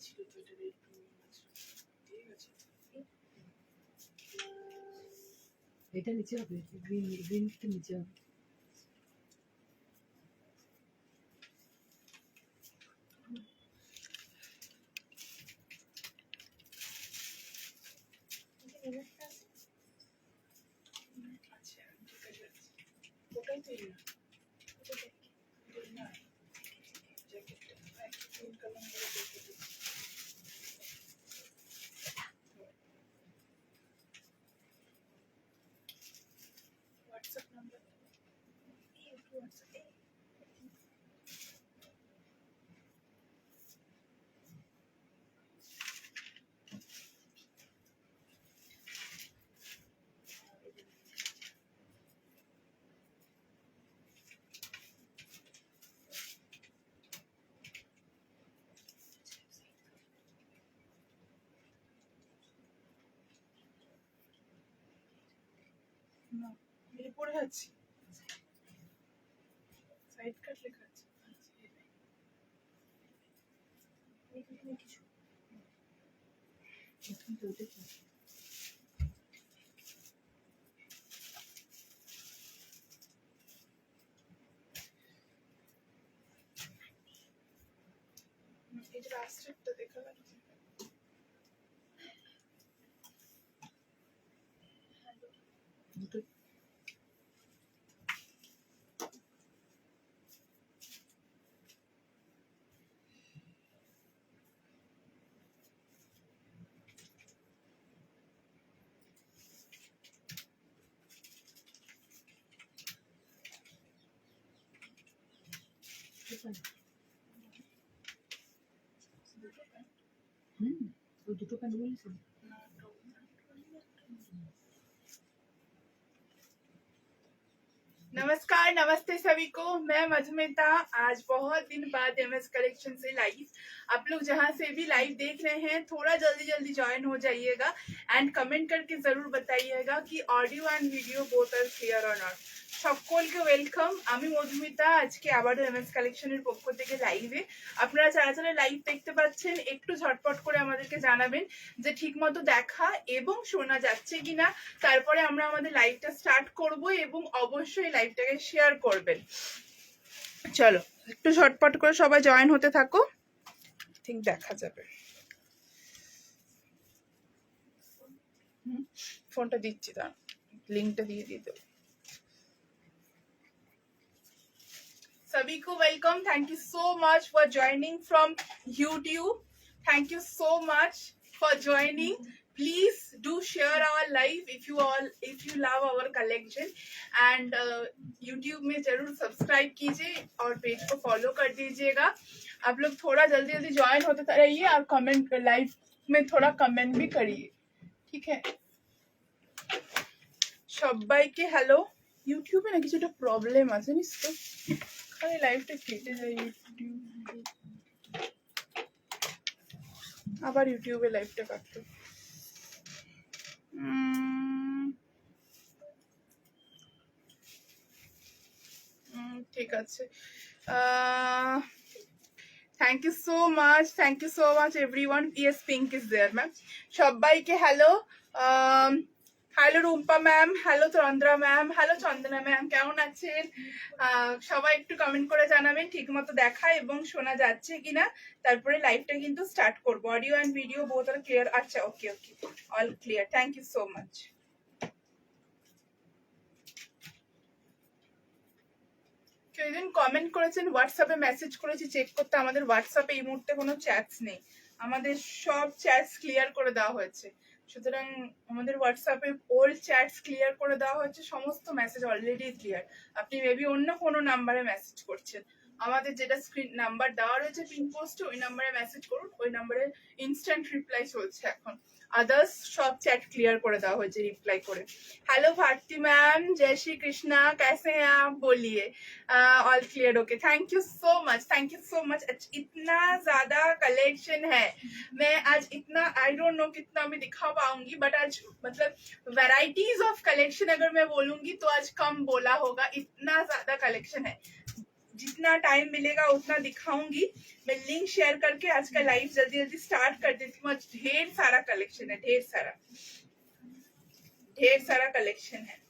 ছিল তো এটা রেড প্রিমিয়াম আছে, ঠিক আছে। এটা নিচে হবে, গ্রিনটা নিচে হবে। আচ্ছা ঠিক আছে, ওটাই তো এই না, ওটাই না জ্যাকেটটা গ্রিন কালার করে জ্যাকেট। হোয়াটসঅ্যাপ নাম্বার এই হোয়াটসঅ্যাপে না মেরে পড়ে যাচ্ছি, সাইড কাট লেখা আছে। কিছু প্রথম তো ওটা কি? এই যে রাস্ট্রিকটা দেখা যাচ্ছে। দুটো দুটো প্যান্ট বলেছে। नमस्कार, नमस्ते सभी को। मैं मधुमिता। आज बहुत दिन बाद एमएस कलेक्शन से लाइव, आप लोग जहां से भी लाइव देख रहे हैं थोड़ा जल्दी जल्दी ज्वाइन हो जाइएगा एंड कमेंट करके जरूर बताइएगा कि audio and video both are clear or not. সকলকে ওয়েলকাম। আমি মধুমিতা। আজকে আবারও এমএস কালেকশনের পক্ষ থেকে লাইভে। আপনারা যারা যারা লাইভ দেখতে পাচ্ছেন একটু ঝটপট করে আমাদেরকে জানাবেন যে ঠিকমতো দেখা এবং শোনা যাচ্ছে কিনা, তারপরে আমরা আমাদের লাইভটা স্টার্ট করব এবং অবশ্যই লাইভটাকে শেয়ার করবেন। চলো একটু ঝটপট করে সবাই জয়েন হতে থাকো, ঠিক দেখা যাবে। ফোনটা দিচ্ছি, তার লিঙ্কটা দিয়ে দিয়ে দেবো। सभी को welcome. Thank you so much for joining from YouTube. Thank you so much for joining. Please do share our live if you love our collection and YouTube में जरूर सब्सक्राइब कीजिए और पेज को फॉलो कर दीजिएगा। आप लोग थोड़ा जल्दी जल्दी ज्वाइन होते रहिए और कमेंट लाइव में थोड़ा कमेंट भी करिए, ठीक है। সবাইকে হ্যালো। ইউটিউবে না কিছুটা প্রবলেম আছে জানিস তো, খালি লাইভটা কেটে যায় ইউটিউব, আবার ইউটিউবে লাইভটা কাটতো। ঠিক আছে, thank you so much everyone. Yes, pink is there ma'am. সবাইকে hello. Hello Rumpa ma'am, hello Tandra ma'am, hello Chandana ma'am, কেমন আছেন? সবাই একটু কমেন্ট করে জানাবেন ঠিক মতো দেখা এবং শোনা যাচ্ছে কিনা, তারপরে লাইভটা কিন্তু স্টার্ট করবো। Audio and video both are clear? আচ্ছা, okay okay, all clear. Thank you so much. কেউ একজন কমেন্ট করেছেন হোয়াটসঅ্যাপে মেসেজ করেছি চেক করতে, আমাদের হোয়াটসঅ্যাপে এই মুহূর্তে কোনো চ্যাটস নেই, আমাদের সব চ্যাটস ক্লিয়ার করে দেওয়া হয়েছে। সুতরাং আমাদের হোয়াটসঅ্যাপে ওল্ড চ্যাটস ক্লিয়ার করে দেওয়া হয়েছে, সমস্ত মেসেজ অলরেডি ক্লিয়ার। আপনি মেবি অন্য কোনো নাম্বারে মেসেজ করছেন, আমাদের যেটা স্ক্রিন নাম্বার দেওয়া রয়েছে পিন পোস্টে ওই নাম্বারে মেসেজ করুন, ওই নাম্বারে ইনস্ট্যান্ট রিপ্লাই চলছে এখন। আদার্স সব চ্যাট ক্লিয়ার করে দেওয়া হয়েছে রিপ্লাই করে। हेलो भारती मैम, जय श्री कृष्णा, कैसे हैं आप? बोलिए। All clear, okay, thank you so much. इतना ज्यादा कलेक्शन है, मैं आज इतना आई डोंट नो कितना मैं दिखा पाऊंगी, बट आज मतलब वैरायटीज ऑफ कलेक्शन अगर मैं बोलूंगी तो आज कम बोला होगा, इतना ज्यादा कलेक्शन है। जितना टाइम मिलेगा उतना दिखाऊंगी। मैं लिंक शेयर करके आज का लाइव जल्दी जल्दी स्टार्ट कर देती हूँ। आज ढेर सारा कलेक्शन है, ढेर सारा कलेक्शन है।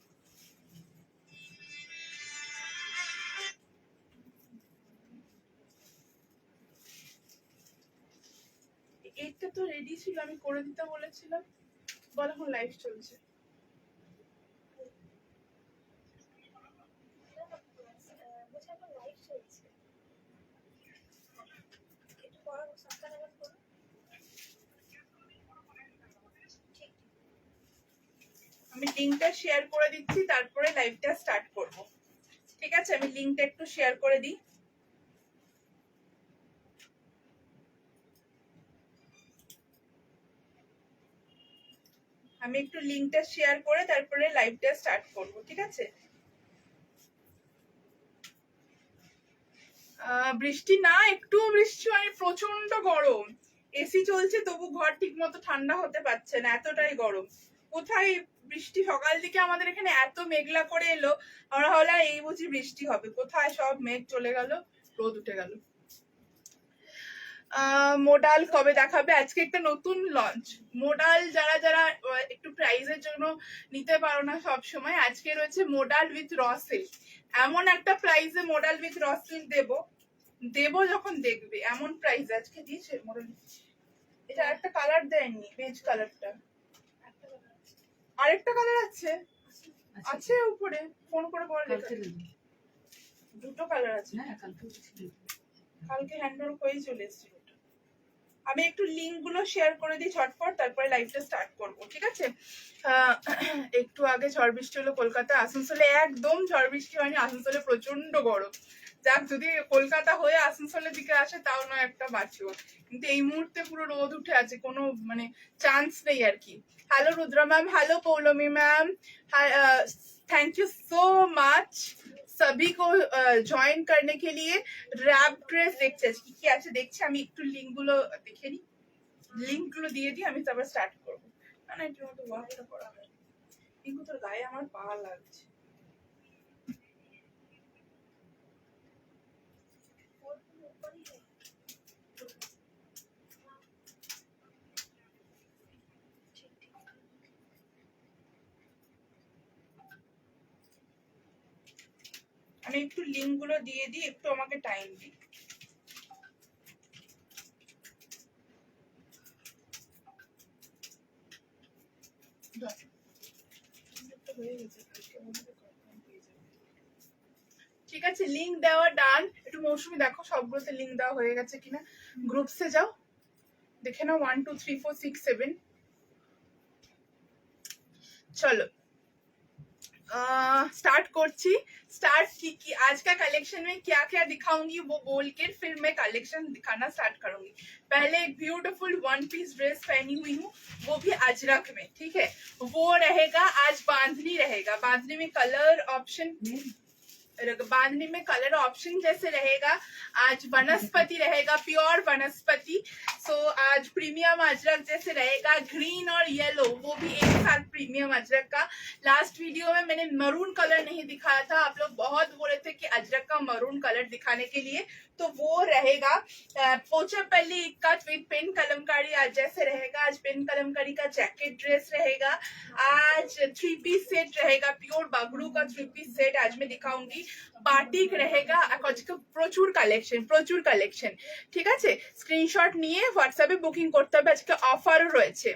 এইটা তো রেডি ছিল, আমি করে দিতে বলেছিলাম। বল এখন লাইভ চলছে। আমি লিংকটা শেয়ার করে দিচ্ছি, তারপরে লাইভটা স্টার্ট করব। ঠিক আছে, আমি লিংকটা একটু শেয়ার করে দিই। আমি একটু লিংকটা শেয়ার করে তারপরে লাইভটা স্টার্ট করব। ঠিক আছে, বৃষ্টি না, একটু বৃষ্টি হয়নি, প্রচন্ড গরম। এসি চলছে তবু ঘর ঠিক মতো ঠান্ডা হতে পারছে না, এতটাই গরম। কোথায় বৃষ্টি? সকাল দিকে আমাদের এখানে এত মেঘলা করে এলো, আমরা ভাবলাম এই বুঝি বৃষ্টি হবে, কোথায় সব মেঘ চলে গেল, রোদ উঠে গেল। মোডাল কবে দেখাবে? আজকে একটা নতুন লঞ্চ মোডাল, যারা যারা একটু প্রাইজের জন্য নিতে পারো না সব সময়, আজকে রয়েছে মোডাল উইথ র সিল্ক। এমন একটা প্রাইজে মোডাল উইথ র সিল্ক দেবো যখন দেখবে, এমন প্রাইস আজকে দিয়েছে মোডাল। এটা একটা কালার দেয়নি, বেজ কালারটা, আরেকটা কালার আছে, আছে উপরে, ফোন করে বল। দুটো কালার আছে, কালকে হ্যান্ডওভার হয়ে চলে এসেছিল। আমি একটু লিংক গুলো শেয়ার করে দিই ঝটপট, তারপরে লাইভটা স্টার্ট করব। ঠিক আছে, একটু আগে ঝড় বৃষ্টি হলো কলকাতা। আসানসোলে একদম ঝড় বৃষ্টি হয়নি, আসানসোলে প্রচন্ড গরম। যাক, যদি কলকাতা হয়ে আসানসোলের দিকে আসে তাও নয় একটা বাঁচিও, কিন্তু এই মুহূর্তে পুরো রোদ উঠে আছে, কোনো মানে চান্স নেই আর কি। Hello Rudra ma'am, hello Poulami ma'am, thank you so much सभी को জয়েন करने के लिए। র‍্যাপ ড্রেস দেখছে কি আছে দেখছি, আমি একটু লিংক গুলো দেখে নিই, লিংক গুলো দিয়ে দিই, আমি তারপর স্টার্ট করব। না না, এটার মতো ওয়ার্কটা করা হয়, কিন্তু তোর গায়ে আমার পা লাগছে। আমি একটু লিংক গুলো দিয়ে দিই, একটু আমাকে টাইম দিই। ঠিক আছে, লিংক দেওয়া ডান। একটু মৌসুমি দেখো সবগুলোতে লিংক দেওয়া হয়ে গেছে কিনা, গ্রুপসে যাও দেখে নাও। 1 2 3 4 6 7। चलो स्टार्ट करছি। स्टार्ट की आज का कलेक्शन में क्या क्या दिखाऊंगी वो बोल के फिर मैं कलेक्शन दिखाना स्टार्ट करूंगी। पहले एक ब्यूटीफुल वन पीस ड्रेस पहनी हुई हूँ, वो भी अजरक में। ठीक है, वो रहेगा आज, बांधनी रहेगा। बांधनी में कलर ऑप्शन, बांधनी में कलर ऑप्शन जैसे रहेगा। आज वनस्पति रहेगा, प्योर वनस्पति। सो आज प्रीमियम अजरक जैसे रहेगा, ग्रीन और येलो, वो भी एक साथ प्रीमियम अजरक का। लास्ट वीडियो में मैंने मरून कलर नहीं दिखाया था, आप लोग बहुत बोले थे कि अजरक का मरून कलर दिखाने के लिए, तो वो रहेगा। पोचापल्ली का विद पेन कलमकारी आज जैसे रहेगा। आज पेन कलमकारी का जैकेट ड्रेस रहेगा। आज 3 पीस सेट रहेगा, प्योर बागड़ू का 3 पीस सेट आज मैं दिखाऊंगी। बाटिक रहेगा, প্রচুর কালেকশন। ঠিক আছে, স্ক্রিনশট নিয়ে হোয়াটসঅ্যাপে বুকিং করতে হবে, আজকে অফারও রয়েছে।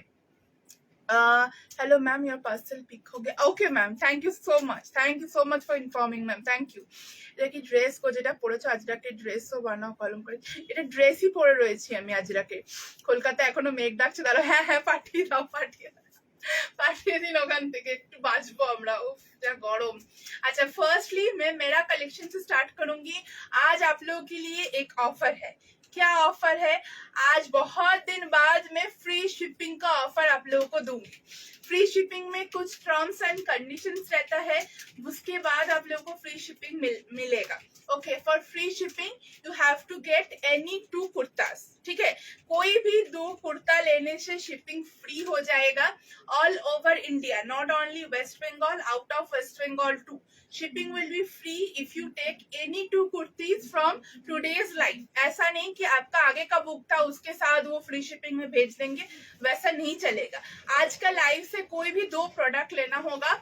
Hello ma'am, your parcel pick हो गया। Okay ma'am, thank you so much for informing ma'am, thank you. এটা কি ড্রেস কো, যেটা পরেছো আজরাকে ড্রেসও বানাও কলম করে, এটা ড্রেসই পরে রয়েছি আমি আজরাকে। কলকাতা এখনো মেঘ ডাকছে, দাঁড়াও, হ্যাঁ পাঠিয়ে দাও, পাঠিয়ে দিন ওখান থেকে, একটু বাঁচবো আমরা। উফ যা গরম। अच्छा, फर्स्टली मैं मेरा कलेक्शन से स्टार्ट करूंगी। आज आप लोगों के लिए एक ऑफर है। क्या ऑफर है? आज बहुत दिन बाद मैं फ्री शिपिंग का ऑफर आप लोगों को दूंगी। फ्री शिपिंग में कुछ टर्म्स एंड कंडीशंस रहता है, उसके बाद आप लोगों को फ्री शिपिंग मिलेगा। Okay, for free shipping you have to get any 2 kurtas, ठीक है, कोई भी 2 कुर्ता लेने से शिपिंग फ्री हो जाएगा all over India, not only West Bengal, out of West Bengal too. Shipping will be free if you take any 2 kurtis from today's live. ऐसा नहीं कि आपका आगे का बुक था उसके साथ वो फ्री शिपिंग में भेज देंगे, वैसा नहीं चलेगा। आज का लाइव से कोई भी 2 प्रोडक्ट लेना होगा,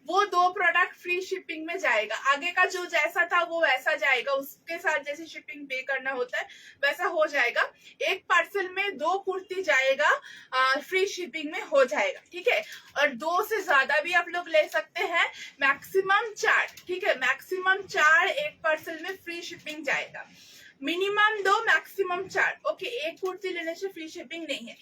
वो 2 प्रोडक्ट फ्री शिपिंग में जाएगा। आगे का जो जैसा था वो वैसा जाएगा, उसके साथ जैसे शिपिंग पे करना होता है वैसा हो जाएगा। एक पार्सल में 2 कुर्ती जाएगा, फ्री शिपिंग में हो जाएगा, ठीक है। और 2 से ज्यादा भी आप लोग ले सकते हैं, मैक्सिमम 4, ठीक है, मैक्सिमम 4 एक पार्सल में फ्री शिपिंग जाएगा। Minimum 2, maximum 4। ओके, एक कुर्ती लेने से फ्री शिपिंग नहीं है।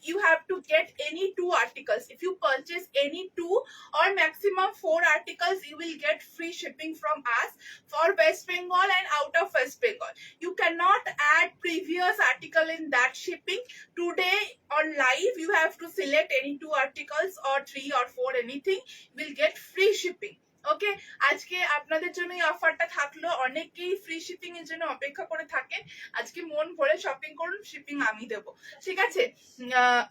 You have to get any 2 articles. If you purchase any 2 or maximum 4 articles, you will get free shipping from us for West Bengal and out of West Bengal. You cannot add previous article in that shipping. Today on live, you have to select any 2 articles or 3 or 4, anything. You will get free shipping. ওকে, আজকে আপনাদের জন্য এই অফারটা থাকলো। অনেকেই free shipping এর জন্য অপেক্ষা করে থাকেন, আজকে মন ভরে শপিং করুন, শিপিং আমি দেবো, ঠিক আছে।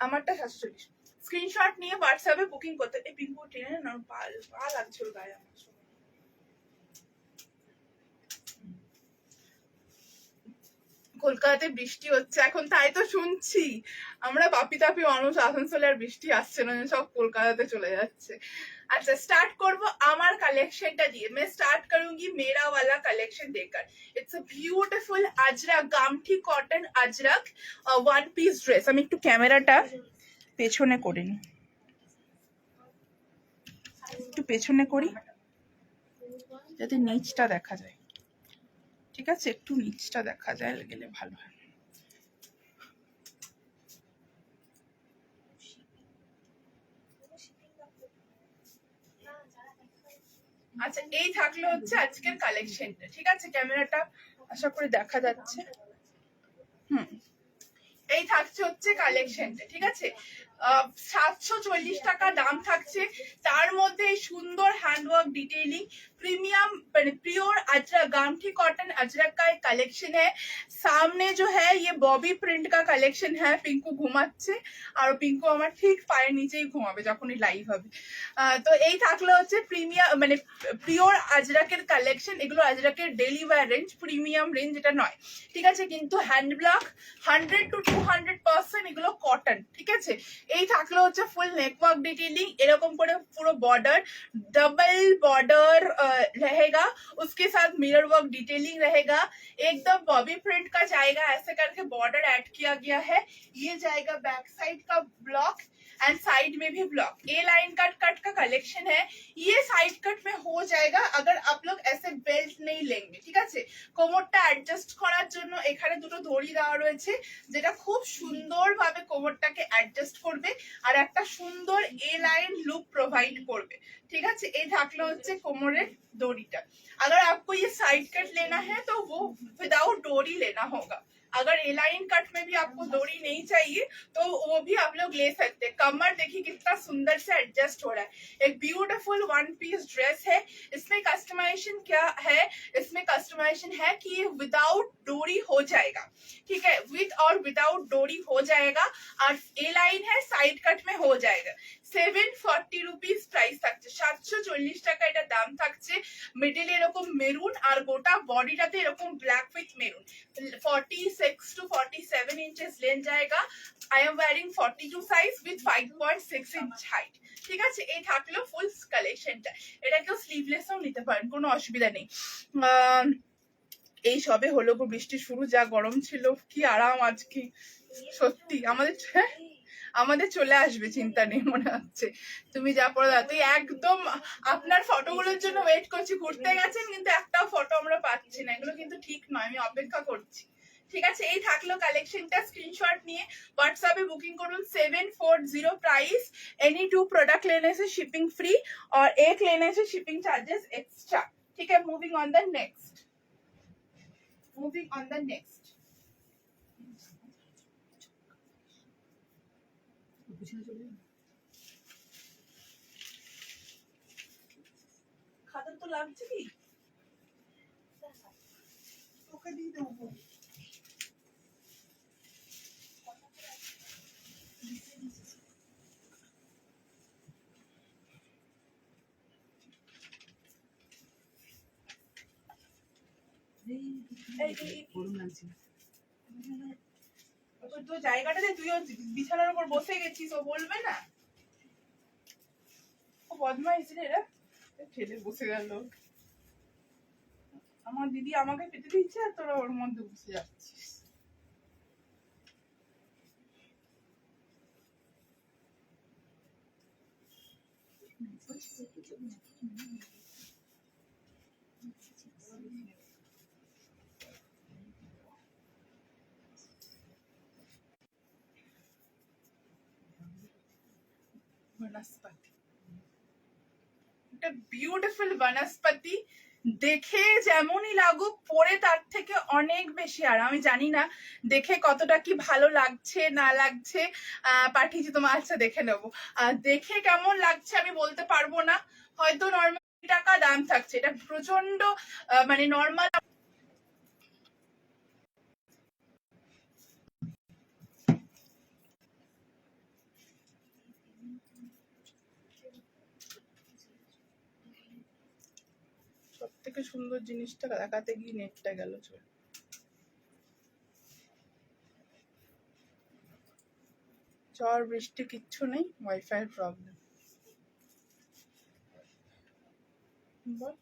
আমারটা 47। স্ক্রিনশট নিয়ে হোয়াটসঅ্যাপে বুকিং করতে। এই পিঙ্কু ট্রেনে না পা লাগছিল গায়ে আমার। কলকাতাতে বৃষ্টি হচ্ছে এখন, তাই তো শুনছি। আমরা পাপি তাপি মানুষ, আসানসোলে আর বৃষ্টি আসছে না, সব কলকাতাতে চলে যাচ্ছে। अच्छा, स्टार्ट करबो আমার কালেকশনটা দিয়ে। मैं स्टार्ट करूंगी मेरा वाला कलेक्शन देकर। It's a beautiful ajrak, gamthi cotton ajrak one piece dress. আমি একটু ক্যামেরাটা পেছনে করে নি, একটু পেছনে করি যাতে নিচটা দেখা যায়, ঠিক আছে, একটু নিচটা দেখা যায় গেলে ভালো হয়। আচ্ছা, এই থাকলো হচ্ছে আজকের কালেকশনটা, ঠিক আছে। ক্যামেরাটা আশা করি দেখা যাচ্ছে। এই থাকছে হচ্ছে কালেকশনটা, ঠিক আছে। 740 টাকা দাম থাকছে, তার মধ্যে এই সুন্দর handwork detailing premium pure ajrak gamthi cotton ajrak का एक कलेक्शन है। सामने जो है ये बॉबी प्रिंट का कलेक्शन है। पिंकू ঘুমাচ্ছে আর পিঙ্কু আমার ঠিক পায়ের নিচেই ঘুমাবে যখনই লাইভ হবে। তো এই থাকলো হচ্ছে প্রিমিয়াম পিওর আজরাকের কালেকশন। এগুলো আজরাকের daily wear range, premium range এটা নয়, ঠিক আছে, কিন্তু হ্যান্ড ব্লক 100 to 200% এগুলো কটন, ঠিক আছে। এই থাকলো হচ্ছে ফুল নেকওয়ার্ক डिटेलिंग, এরকম করে পুরো বর্ডার, डबल बॉर्डर रहेगा, उसके साथ मिरर वर्क डिटेलिंग रहेगा, एकदम बॉबी प्रिंट का जाएगा, ऐसे करके बॉर्डर ऐड किया गया है। ये जाएगा बैक साइड का ब्लॉक एंड साइड में भी ब्लॉक। ए लाइन कट का कलेक्शन है, ये साइड कट में हो जाएगा अगर आप लोग ऐसे बेल्ट नहीं लेंगे, ঠিক আছে। কোমরটা অ্যাডজাস্ট করার জন্য এখানে দুটো দড়ি দেওয়া রয়েছে, যেটা খুব সুন্দরভাবে কোমরটাকে অ্যাডজাস্ট করবে আর একটা সুন্দর এ লাইন লুক প্রোভাইড করবে, ঠিক আছে। এই থাকলো হচ্ছে কোমরের দড়িটা। अगर आपको ये साइड कट लेना है तो वो विदाउट डोरी लेना होगा। अगर ए लाइन कट में भी आपको डोरी नहीं चाहिए तो वो भी आप लोग ले सकते हैं। कमर देखिए कितना सुंदर से एडजस्ट हो रहा है। एक ब्यूटीफुल वन पीस ड्रेस है। इसमें कस्टमाइजेशन क्या है, इसमें कस्टमाइजेशन है कि ये विदाउट डोरी हो जाएगा, ठीक है, विद और विदाउट डोरी हो जाएगा। और ए लाइन है, साइड कट में हो जाएगा। 740 रुपीज प्राइस থাকছে, 740 টাকা এটা দাম থাকছে। মিডল এরকম মেরুন আর গোটা বডিটাতে এরকম black with maroon. 46 to 47 inches length जाएगा। I am wearing 42 size with 5.6 inch height, ঠিক আছে। এই থাকলো ফুল কালেকশনটা। এটা কেউ স্লিভলেসও নিতে পারেন, কোনো অসুবিধা নেই। এই সবে হলো গো বৃষ্টি শুরু, যা গরম ছিল, কি আরাম আজকে সত্যি। আমাদের চলে আসবে, চিন্তা নেই, মনে হচ্ছে। তুমি যা পড়ে দাও, তুই একদম আপনার ফটোগুলোর জন্য ওয়েট করছি। ঘুরতে গেছেন কিন্তু একটাও ফটো আমরা পাচ্ছি না, এগুলো কিন্তু ঠিক নয়, আমি অপেক্ষা করছি, ঠিক আছে। এই থাকলো কালেকশনটা। স্ক্রিনশট নিয়ে হোয়াটসঅ্যাপে বুকিং করুন। 740 प्राइस। एनी 2 प्रोडक्ट लेने से शिपिंग फ्री और एक लेने से शिपिंग चार्जेस एक्स्ट्रा, ठीक है। Moving on the next. লাগছে কি তোকে দিয়ে দেবো গরম লাগছে। তো জায়গাটাতে তুইও বিছানার উপর বসে গেছিস, ও বলবে না? ও বদমাইশ রে এরা, ঠেলে বসে গেল। আমার দিদি আমাকে পেতে দিচ্ছে আর তোরা ওর মধ্যে বসে যাচ্ছিস। বনস্পতি, একটা বিউটিফুল বনস্পতি, দেখে যেমনই লাগুক পরে তার থেকে অনেক বেশি। আর আমি জানি না দেখে কতটা কি ভালো লাগছে না লাগছে, পাঠিয়েছি তোমার, আচ্ছা দেখে নেবো। দেখে কেমন লাগছে আমি বলতে পারবো না, হয়তো নর্মাল টাকা দাম থাকছে, এটা প্রচন্ড মানে নর্মাল। সব থেকে সুন্দর জিনিসটা দেখাতে গিয়ে নেটটা গেল চলে। ঝড় বৃষ্টি কিচ্ছু নেই, ওয়াইফাই এর প্রবলেম। বল,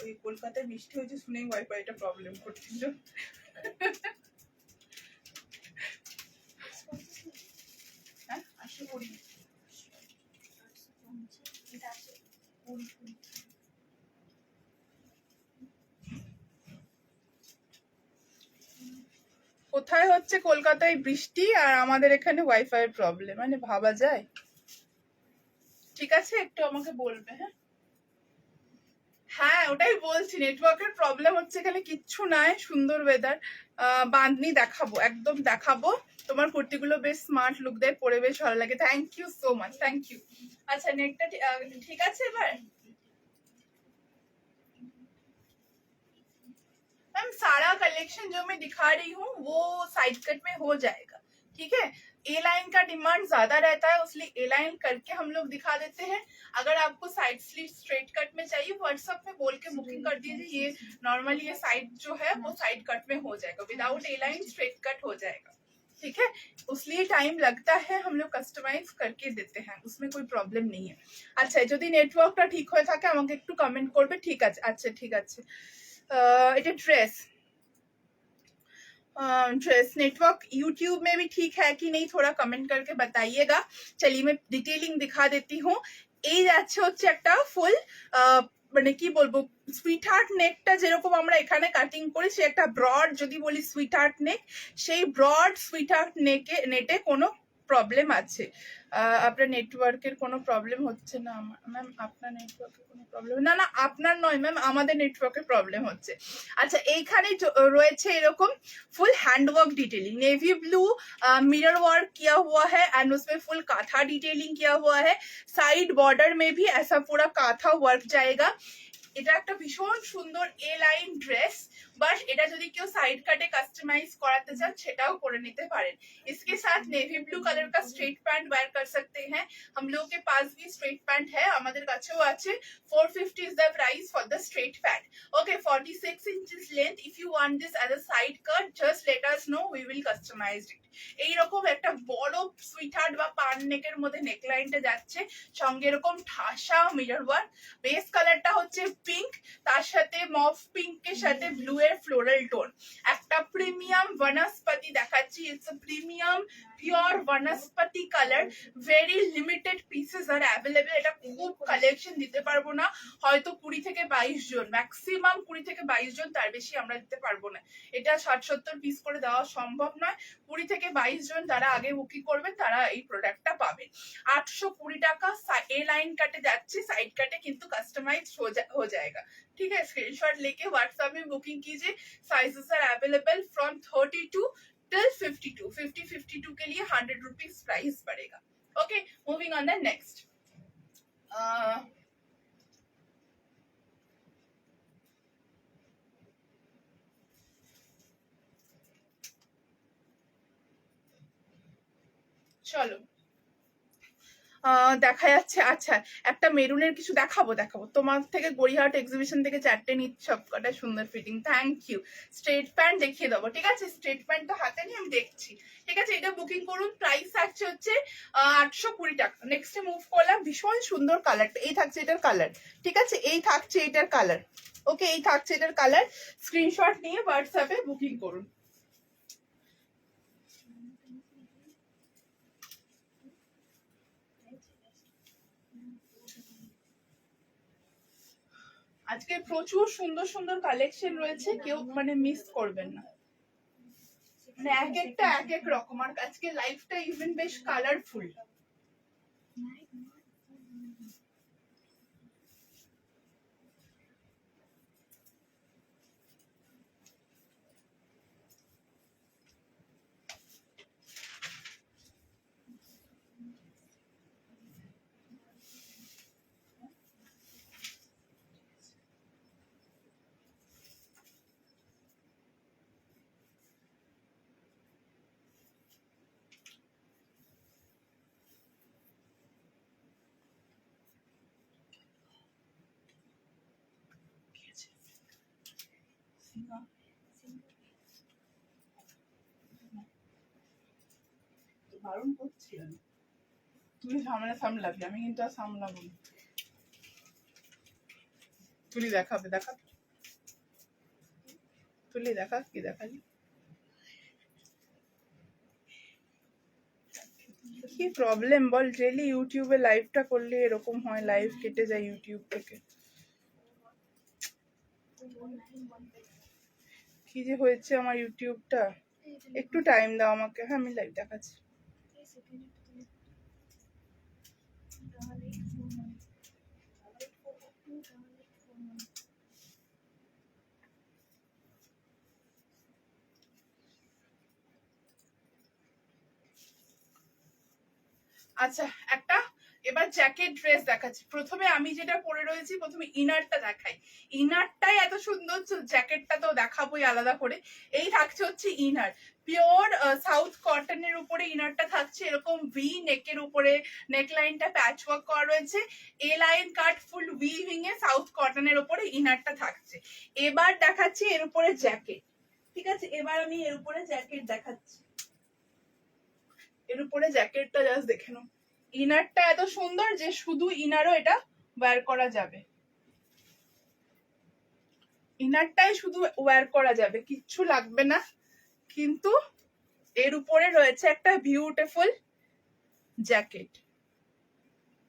ওই কলকাতায় বৃষ্টি হয়েছে শুনেই ওয়াইফাইটা প্রবলেম করছিল। হ্যাঁ আসলে করি কোথায় হচ্ছে কলকাতায় বৃষ্টি আর আমাদের এখানে ওয়াইফাই এর প্রবলেম, মানে ভাবা যায়। ঠিক আছে একটু আমাকে বলবে। হ্যাঁ হ্যাঁ ওটাই বলছি, নেটওয়ার্কের প্রবলেম হচ্ছে, এখানে কিচ্ছু নাই, সুন্দর ওয়েদার। বাঁধনি দেখাবো, একদম দেখাবো। তোমার কুর্তিগুলো বেশ স্মার্ট লুক দেয়, পরে বেশ ভালো লাগে। Thank you so much, thank you. আচ্ছা নেটটা ঠিক আছে এবার? मैम सारा कलेक्शन जो मैं दिखा रही हूँ वो साइड कट में हो जाएगा, ठीक है। ए लाइन का डिमांड ज्यादा रहता है, इसलिए ए लाइन करके हम लोग दिखा देते हैं। अगर आपको साइड स्लीव स्ट्रेट कट में चाहिए व्हाट्सएप में बोल के बुकिंग कर दीजिए, ये नॉर्मली ये साइड जो है वो साइड कट में हो जाएगा, विदाउट ए लाइन स्ट्रेट कट हो जाएगा, ठीक है। उसलिए टाइम लगता है, हम लोग कस्टमाइज करके देते हैं, उसमें कोई प्रॉब्लम नहीं है। अच्छा যদি নেটওয়ার্কটা ঠিক হয়ে থাকে আমাকে একটু কমেন্ট করবে, ঠিক আছে? আচ্ছা ঠিক আছে। এটা ड्रेस ड्रेस नेटवर्क यूट्यूब में भी ठीक है कि नहीं, थोड़ा कमेंट करके बताइएगा। चलिए मैं डिटेलिंग दिखा देती हूँ। এই যাচ্ছে হচ্ছে একটা ফুল মানে কি বলবো, সুইট হার্ট নেকটা যেরকম আমরা এখানে কাটিং করি, সে একটা ব্রড, যদি বলি সুইট হার্ট নেক, সেই ব্রড সুইট হার্ট নেটে কোনো প্রবলেম আছে? আপনার নেটওয়ার্কের কোনো প্রবলেম হচ্ছে না ম্যাম? আপনার নেটওয়ার্কের কোনো প্রবলেম না? না আপনার নয় ম্যাম, আমাদের নেটওয়ার্কের প্রবলেম হচ্ছে। আচ্ছা এইখানে রয়েছে এরকम full handwork detailing, navy blue mirror work किया हुआ है एंड उसमें फुल काथा डिटेलिंग किया हुआ है। साइड बॉर्डर में भी ऐसा पूरा काथा वर्क जाएगा। এটা একটা ভীষণ সুন্দর এ লাইন ড্রেস, বাট এটা যদি কেউ সাইড কাটে কাস্টমাইজ করাতে চান সেটাও করে নিতে পারেন। इसके साथ नेवी ब्लू कलर का स्ट्रेट पैंट वेयर कर सकते हैं, हम लोगों के पास भी स्ट्रेट पैंट है, আমাদের কাছেও আছে। 450 is the price for the straight pant. Okay, 46 inches length. If you want this as a side cut, just let us know, we will customize it. এইরকম একটা বড় সুইটহার্ট বা পান নেকের মধ্যে নেকলাইনটা যাচ্ছে, সঙ্গে এরকম ঠাসা মিরর ওয়ার্ক। বেস কালারটা হচ্ছে পিঙ্ক, তার সাথে মফ পিঙ্কের সাথে ব্লু এর ফ্লোরাল টোন। একটা প্রিমিয়াম বনস্পতি দেখাচ্ছি, ইটস আ প্রিমিয়াম পিওর বনস্পতি colour. Very limited pieces are available. এটা খুব কালেকশন দিতে পারবো না, হয়তো 20 থেকে 22 জন, ম্যাক্সিমাম 20 থেকে 22 জন, তার বেশি আমরা দিতে পারবো না। এটা 60-70 পিস করে দেওয়া সম্ভব নয়। 20 থেকে 22 জন যারা আগে বুকিং করবেন তারা এই প্রোডাক্টটা পাবেন। 820 টাকা ए लाइन कटे जाच्छे, साइड कटे किंतु कस्टमाइज हो जाएगा, ठीक है। स्क्रीनशॉट लेके व्हाट्सएप में बुकिंग कीजिए। Sizes are available from 32 till 52। 52 के लिए 100 रुपीज प्राइस पड़ेगा। Okay, moving on the next. চলো দেখা যাচ্ছে। আচ্ছা, একটা মেরুনের কিছু দেখাবো। তোমার থেকে গড়িয়াহাট এক্সিবিশন থেকে 4টে নিচ্ছি, সবকটা সুন্দর ফিটিং। Thank you. স্ট্রেট প্যান্ট দেখিয়ে দেবো, ঠিক আছে? স্ট্রেট প্যান্ট তো হাতে নিয়ে আমি দেখছি, ঠিক আছে? এটা বুকিং করুন। প্রাইস থাকছে হচ্ছে 820 টাকা। নেক্সটে মুভ করলাম। ভীষণ সুন্দর কালারটা, এই থাকছে এটার কালার, ঠিক আছে? এই থাকছে এটার কালার, ওকে? এই থাকছে এটার কালার। স্ক্রিনশট নিয়ে হোয়াটসঅ্যাপে বুকিং করুন। আজকে প্রচুর সুন্দর সুন্দর কালেকশন রয়েছে, কেউ মানে মিস করবেন না। মানে এক একটা এক এক রকম। আর আজকে লাইফটা ইভেন বেশ কালারফুল। বারণ করছিলাম, তুমি ঝামেলা সামলাবি, আমি কিন্তু আর সামলাবো না। তুলি দেখাবে, দেখা তুলি দেখা, কি দেখালি? কি প্রবলেম বল? ডেলি ইউটিউবে লাইভটা করলে এরকম হয়, লাইভ কেটে যায় ইউটিউব থেকে। কি যে হয়েছে আমার ইউটিউবটা। একটু টাইম দাও আমাকে। হ্যাঁ, আমি লাইভ দেখাচ্ছি। আচ্ছা, একটা এবার জ্যাকেট ড্রেস দেখাচ্ছি। প্রথমে আমি যেটা পরে রয়েছি, প্রথমে ইনারটা দেখাই। ইনারটাই এত সুন্দর, জ্যাকেটটা তো দেখাবোই আলাদা করে। এই থাকছে হচ্ছে ইনার, পিওর সাউথ কটনের উপরে ইনারটা থাকছে। এরকম ভি নেকের উপরে নেকলাইনটা প্যাচ ওয়ার্ক করা রয়েছে। A line cut full weaving A south কটনের উপরে ইনারটা থাকছে। এবার দেখাচ্ছি এর উপরে জ্যাকেট, ঠিক আছে? এবার আমি এর উপরে জ্যাকেট দেখাচ্ছি। এর উপরে জ্যাকেটটা জাস্ট দেখে নাও। ইনারটা এত সুন্দর যে শুধু ইনারও এটা ওয়্যার করা যাবে। ইনারটাই শুধু ওয়্যার করা যাবে, কিচ্ছু লাগবে না। কিন্তু এর উপরে রয়েছে একটা বিউটিফুল জ্যাকেট।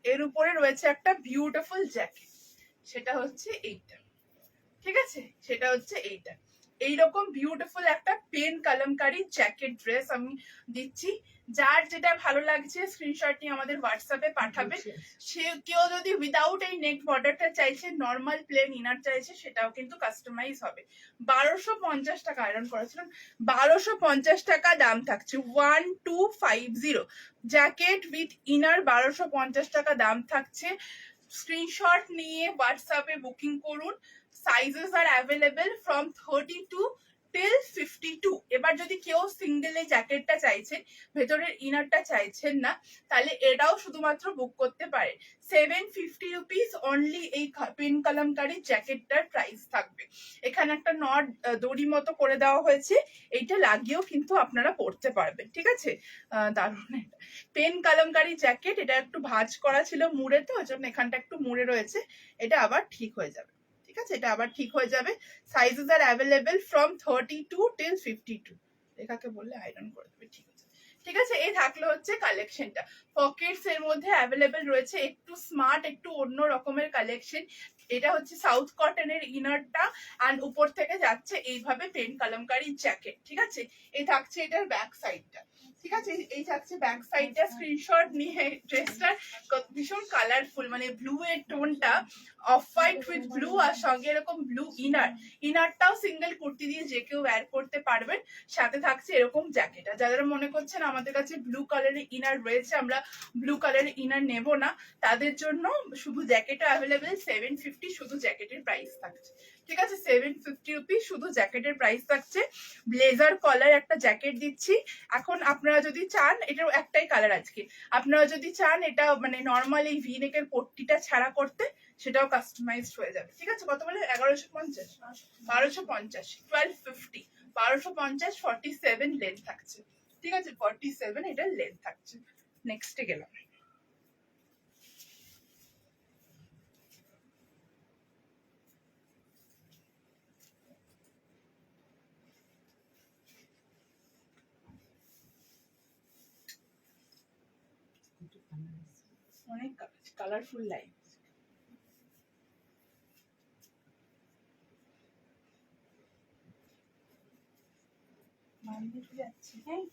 এর উপরে রয়েছে একটা বিউটিফুল জ্যাকেট, সেটা হচ্ছে এইটা, ঠিক আছে? সেটা হচ্ছে এইটা। এইরকম বিউটিফুল একটা পেন কলমকারী জ্যাকেট ড্রেস আমি দিচ্ছি। যার যেটা ভালো লাগছে স্ক্রিনশট নিয়ে আমাদের হোয়াটসঅ্যাপে পাঠাবে। সে কেউ যদি উইদাউট এই নেক বর্ডারটা চাইছে, নর্মাল প্লেন ইনার চাইছে, সেটাও কিন্তু কাস্টমাইজ হবে। 1250 টাকা আয়রন করেছিলাম। 1250 টাকা দাম থাকছে। 1250 জ্যাকেট উইথ ইনার, 1250 টাকা দাম থাকছে। স্ক্রিনশট নিয়ে হোয়াটসঅ্যাপে বুকিং করুন। Sizes R available from 32 till 52। এবার যদি কেউ সিঙ্গেল এই জ্যাকেটটা চাইছেন, ভেতরের ইনারটা চাইছেন না, তাহলে এটাও শুধুমাত্র বুক করতে পারে। 750 রুপিস অনলি এই পেন কলমকারী জ্যাকেটটার প্রাইস থাকবে। এখানে একটা নট দড়ি মতো করে দেওয়া হয়েছে, এইটা লাগিয়েও কিন্তু আপনারা পরতে পারবেন, ঠিক আছে? দারুণ এটা পেন কলমকারী জ্যাকেট। এটা একটু ভাঁজ করা ছিল মুড়ে, তো ওই জন্য এখানটা একটু মুড়ে রয়েছে। এটা আবার ঠিক হয়ে যাবে, ঠিক আছে? এটা আবার ঠিক হয়ে যাবে। Sizes R available from 32 till 52। রেখাকে বললে আয়রন করে দেবে, ঠিক আছে? ঠিক আছে, এই থাকলো হচ্ছে কালেকশনটা। পকেটস এর মধ্যে অ্যাভেলেবেল রয়েছে, একটু স্মার্ট, একটু অন্য রকমের কালেকশন। এটা হচ্ছে সাউথ কটনের ইনারটা, আর উপর থেকে যাচ্ছে এইভাবে পেন কলমকারী জ্যাকেট, ঠিক আছে? এই থাকছে এটার ব্যাক সাইডটা, ঠিক আছে? এই থাকছে ব্যাক সাইডটা। স্ক্রিনশট নিয়ে ড্রেসটার ভীষণ কালারফুল, মানে ব্লু এর টোনটা অফ হোয়াইট উইথ ব্লু, আর সঙ্গে এরকম ব্লু ইনার। ইনারটাও সিঙ্গেল কুর্তি দিয়ে যে কেউ ওয়্যার করতে পারবেন। সাথে থাকছে এরকম জ্যাকেট। আর যারা মনে করছেন আমাদের কাছে ব্লু কালারের ইনার রয়েছে, আমরা ব্লু কালারের ইনার নেব না, তাদের জন্য শুধু জ্যাকেটও অ্যাভেলেবেল। 750 শুধু জ্যাকেটের প্রাইস থাকছে, ঠিক আছে, 750 রুপিস শুধু জ্যাকেটের প্রাইস থাকছে। ব্লেজার কলার একটা জ্যাকেট দিচ্ছি। এখন আপনারা যদি চান, এটার একটাই কালার আজকে, আপনারা যদি চান এটা মানে নর্মাল এই ভি নেকের পট্টিটা ছাড়া করতে, সেটাও কাস্টমাইজড হয়ে যাবে। ঠিক আছে, কত বলে? 1150, 1250, 1250, 1250, 47 লেন্থ থাকছে। ঠিক আছে, 47 এটা লেন্থ থাকছে। নেক্সটে গেলাম। অনেক কালারফুল লাইন। যাচ্ছি, হ্যাঁ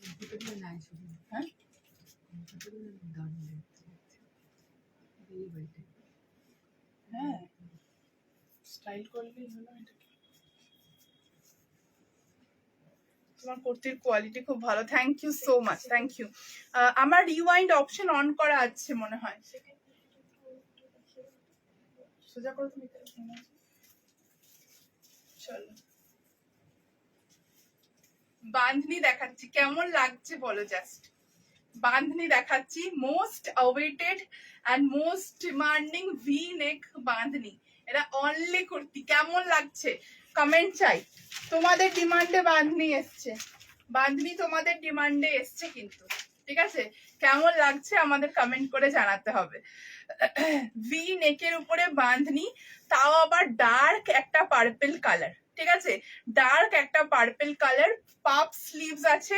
কমফোর্টেবল নাই শুধু, হ্যাঁ কমফোর্টেবল দারুণ লাগছে। এই বইটা হ্যাঁ স্টাইল করলেই হলো। এটাকে তোমার কুর্তির কোয়ালিটি খুব ভালো, thank you so much, thank you. আমার রিওয়াইন্ড অপশন অন করা আছে মনে হয়, সোজা করে তুমি চলো। বাঁধনি দেখাচ্ছি, কেমন লাগছে বলো জাস্ট। বাঁধনি দেখাচ্ছি, most awaited and most demanding V নেক বাঁধনি। এটা অনলি কুর্তি, কেমন লাগছে কমেন্ট চাই। তোমাদের ডিমান্ডে বাঁধনি এসছে, বাঁধনি তোমাদের ডিমান্ডে এসছে কিন্তু। ঠিক আছে, কেমন লাগছে আমাদের কমেন্ট করে জানাতে হবে। ভি নেকের উপরে বাঁধনি, তাও আবার ডার্ক একটা পার্পল কালার। ঠিক আছে, ডার্ক একটা পার্পল কালার, পাপ স্লিভস আছে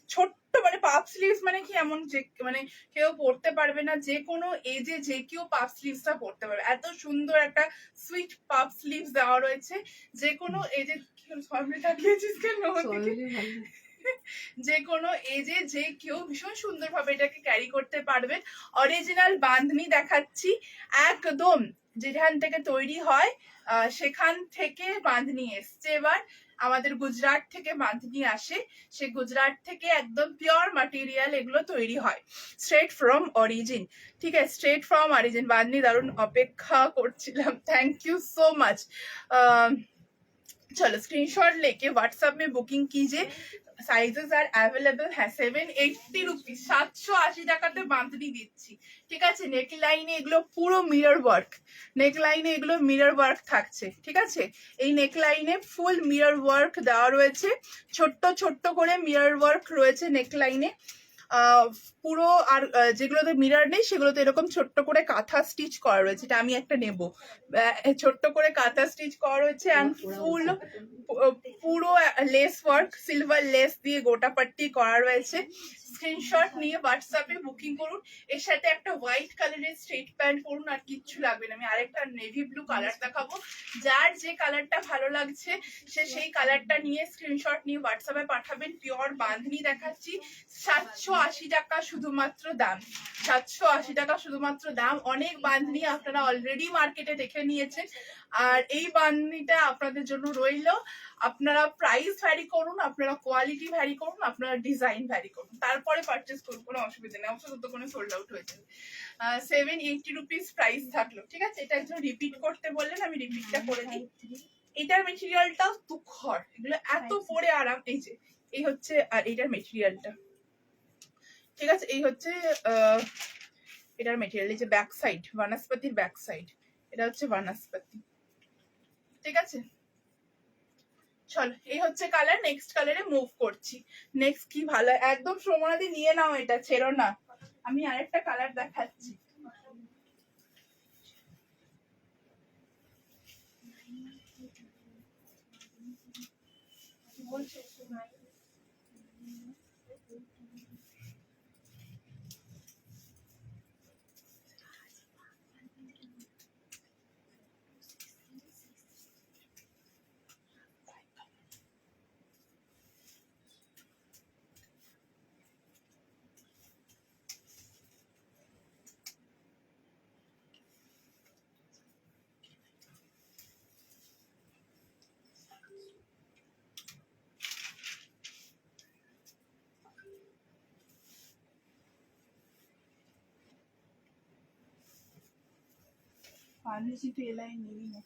ছোট্ট, মানে পাপ স্লিভস মানে কি এমন যে মানে কেউ পড়তে পারবে না, যে কোনো এজে যে কেউ পাপ স্লিভসটা পড়তে পারবে। এত সুন্দর একটা সুইট পাপ স্লিভস দেওয়া রয়েছে, যে কোনো এজে। তাকিয়েছিস কেন? যে কোনো এজে যে কেউ ভীষণ সুন্দরভাবে এটাকে ক্যারি করতে পারবেন। অরিজিনাল বাঁধনি দেখাচ্ছি, একদম যেখান থেকে তৈরি হয় সেখান থেকে বাঁধনি এসছে। এবার আমাদের গুজরাট থেকে বাঁধনি আসে, সে গুজরাট থেকে একদম পিওর ম্যাটেরিয়াল এগুলো তৈরি হয়, স্ট্রেট ফ্রম অরিজিন। ঠিক আছে, স্ট্রেট ফ্রম অরিজিন বাঁধনি। দারুণ অপেক্ষা করছিলাম, থ্যাংক ইউ सो मच। चलो स्क्रीनशॉट लेके व्हाट्सएप में बुकिंग कीजिए, সাইজেস আর অ্যাভেলেবল। হ্যাঁ 780 রুপিস, 780 টাকাতে বাঁধনি দিচ্ছি। ঠিক আছে, নেক লাইনে এগুলো পুরো মিরর ওয়ার্ক, নেক লাইনে এগুলো মিরর ওয়ার্ক থাকছে। ঠিক আছে, এই নেক লাইনে ফুল মিরর ওয়ার্ক দেওয়া রয়েছে, ছোট্ট ছোট্ট করে মিরর ওয়ার্ক রয়েছে নেক লাইনে পুরো। আর যেগুলোতে মিরর নেই সেগুলোতে এরকম ছোট্ট করে কাঁথা স্টিচ করা রয়েছে। এটা আমি একটা নেব, ছোট্ট করে কাঁথা স্টিচ করা রয়েছে, অ্যান্ড ফুল পুরো লেস ওয়ার্ক, সিলভার লেস দিয়ে গোটা পাট্টি করা রয়েছে। স্ক্রিনশট নিয়ে হোয়াটসঅ্যাপে বুকিং করুন। এর সাথে একটা হোয়াইট কালারের স্ট্রেট প্যান্ট পরুন, আর কিচ্ছু লাগবে না। আমি আরেকটা নেভি ব্লু কালার দেখাবো, যার যে কালারটা ভালো লাগছে সে সেই কালারটা নিয়ে স্ক্রিনশট নিয়ে হোয়াটসঅ্যাপে পাঠাবেন। পিওর বাঁধনি দেখাচ্ছি, 780 টাকা শুধুমাত্র দাম, 780 টাকা শুধুমাত্র দাম। অনেক বাঁধনি আপনারা অলরেডি মার্কেটে দেখে নিয়েছেন, আর এই বাঁধনিটা আপনাদের জন্য রইলো। আপনারা প্রাইস ভ্যারি করুন, আপনারা কোয়ালিটি ভ্যারি করুন, আপনারা ডিজাইন ভ্যারি করুন, তারপরে পারচেস করুন, কোনো অসুবিধা নেই। অবশ্য তো কোনো সোল্ড আউট হয়ে যাবে। 780 রুপিস প্রাইস থাকলো। ঠিক আছে, এটা একজন রিপিট করতে বললেন, আমি রিপিটটা করে দিই। এটার মেটেরিয়ালটা তুখর, এগুলো এত পরে আরাম। এই যে এই হচ্ছে আর এটার মেটেরিয়ালটা। ঠিক আছে, এই হচ্ছে এটার মেটেরিয়াল। এই যে ব্যাক সাইড, বনস্পতির ব্যাক সাইড, এটা হচ্ছে বনস্পতি। ঠিক আছে, চলো এই হচ্ছে কালার। নেক্সট কালারে মুভ করছি। নেক্সট কি ভালো, একদম শ্রমণাদি নিয়ে নাও, এটা ছেড়ো না। আমি আরেকটা কালার দেখাচ্ছি। বলছো পারমিশন তো এলাই নিবি না।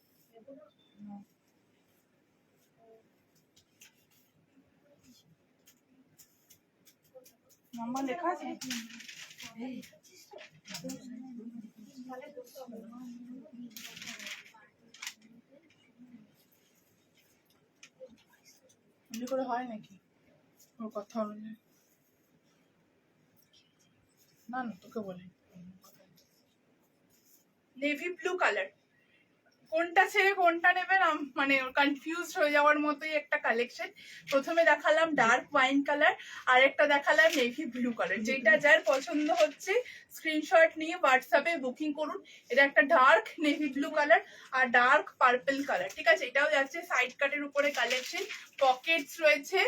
নাম্বার লেখা আছে? এমনি করে হয় নাকি ওর কথা অনুযায়ী? না না, তোকে বলি। নেভি ব্লু কালার, কোনটা ছেড়ে কোনটা নেবেন মানে কনফিউজ হয়ে যাওয়ার মতোই একটা কালেকশন। প্রথমে দেখালাম ডার্ক ওয়াইন কালার, আর একটা দেখালাম নেভি ব্লু কালার। যেটা যার পছন্দ হচ্ছে স্ক্রিনশট নিয়ে হোয়াটসঅ্যাপে বুকিং করুন। এটা একটা ডার্ক নেভি ব্লু কালার আর ডার্ক পার্পল কালার, ঠিক আছে? এটাও যাচ্ছে সাইড কাটের উপরে কালেকশন। পকেটস রয়েছে,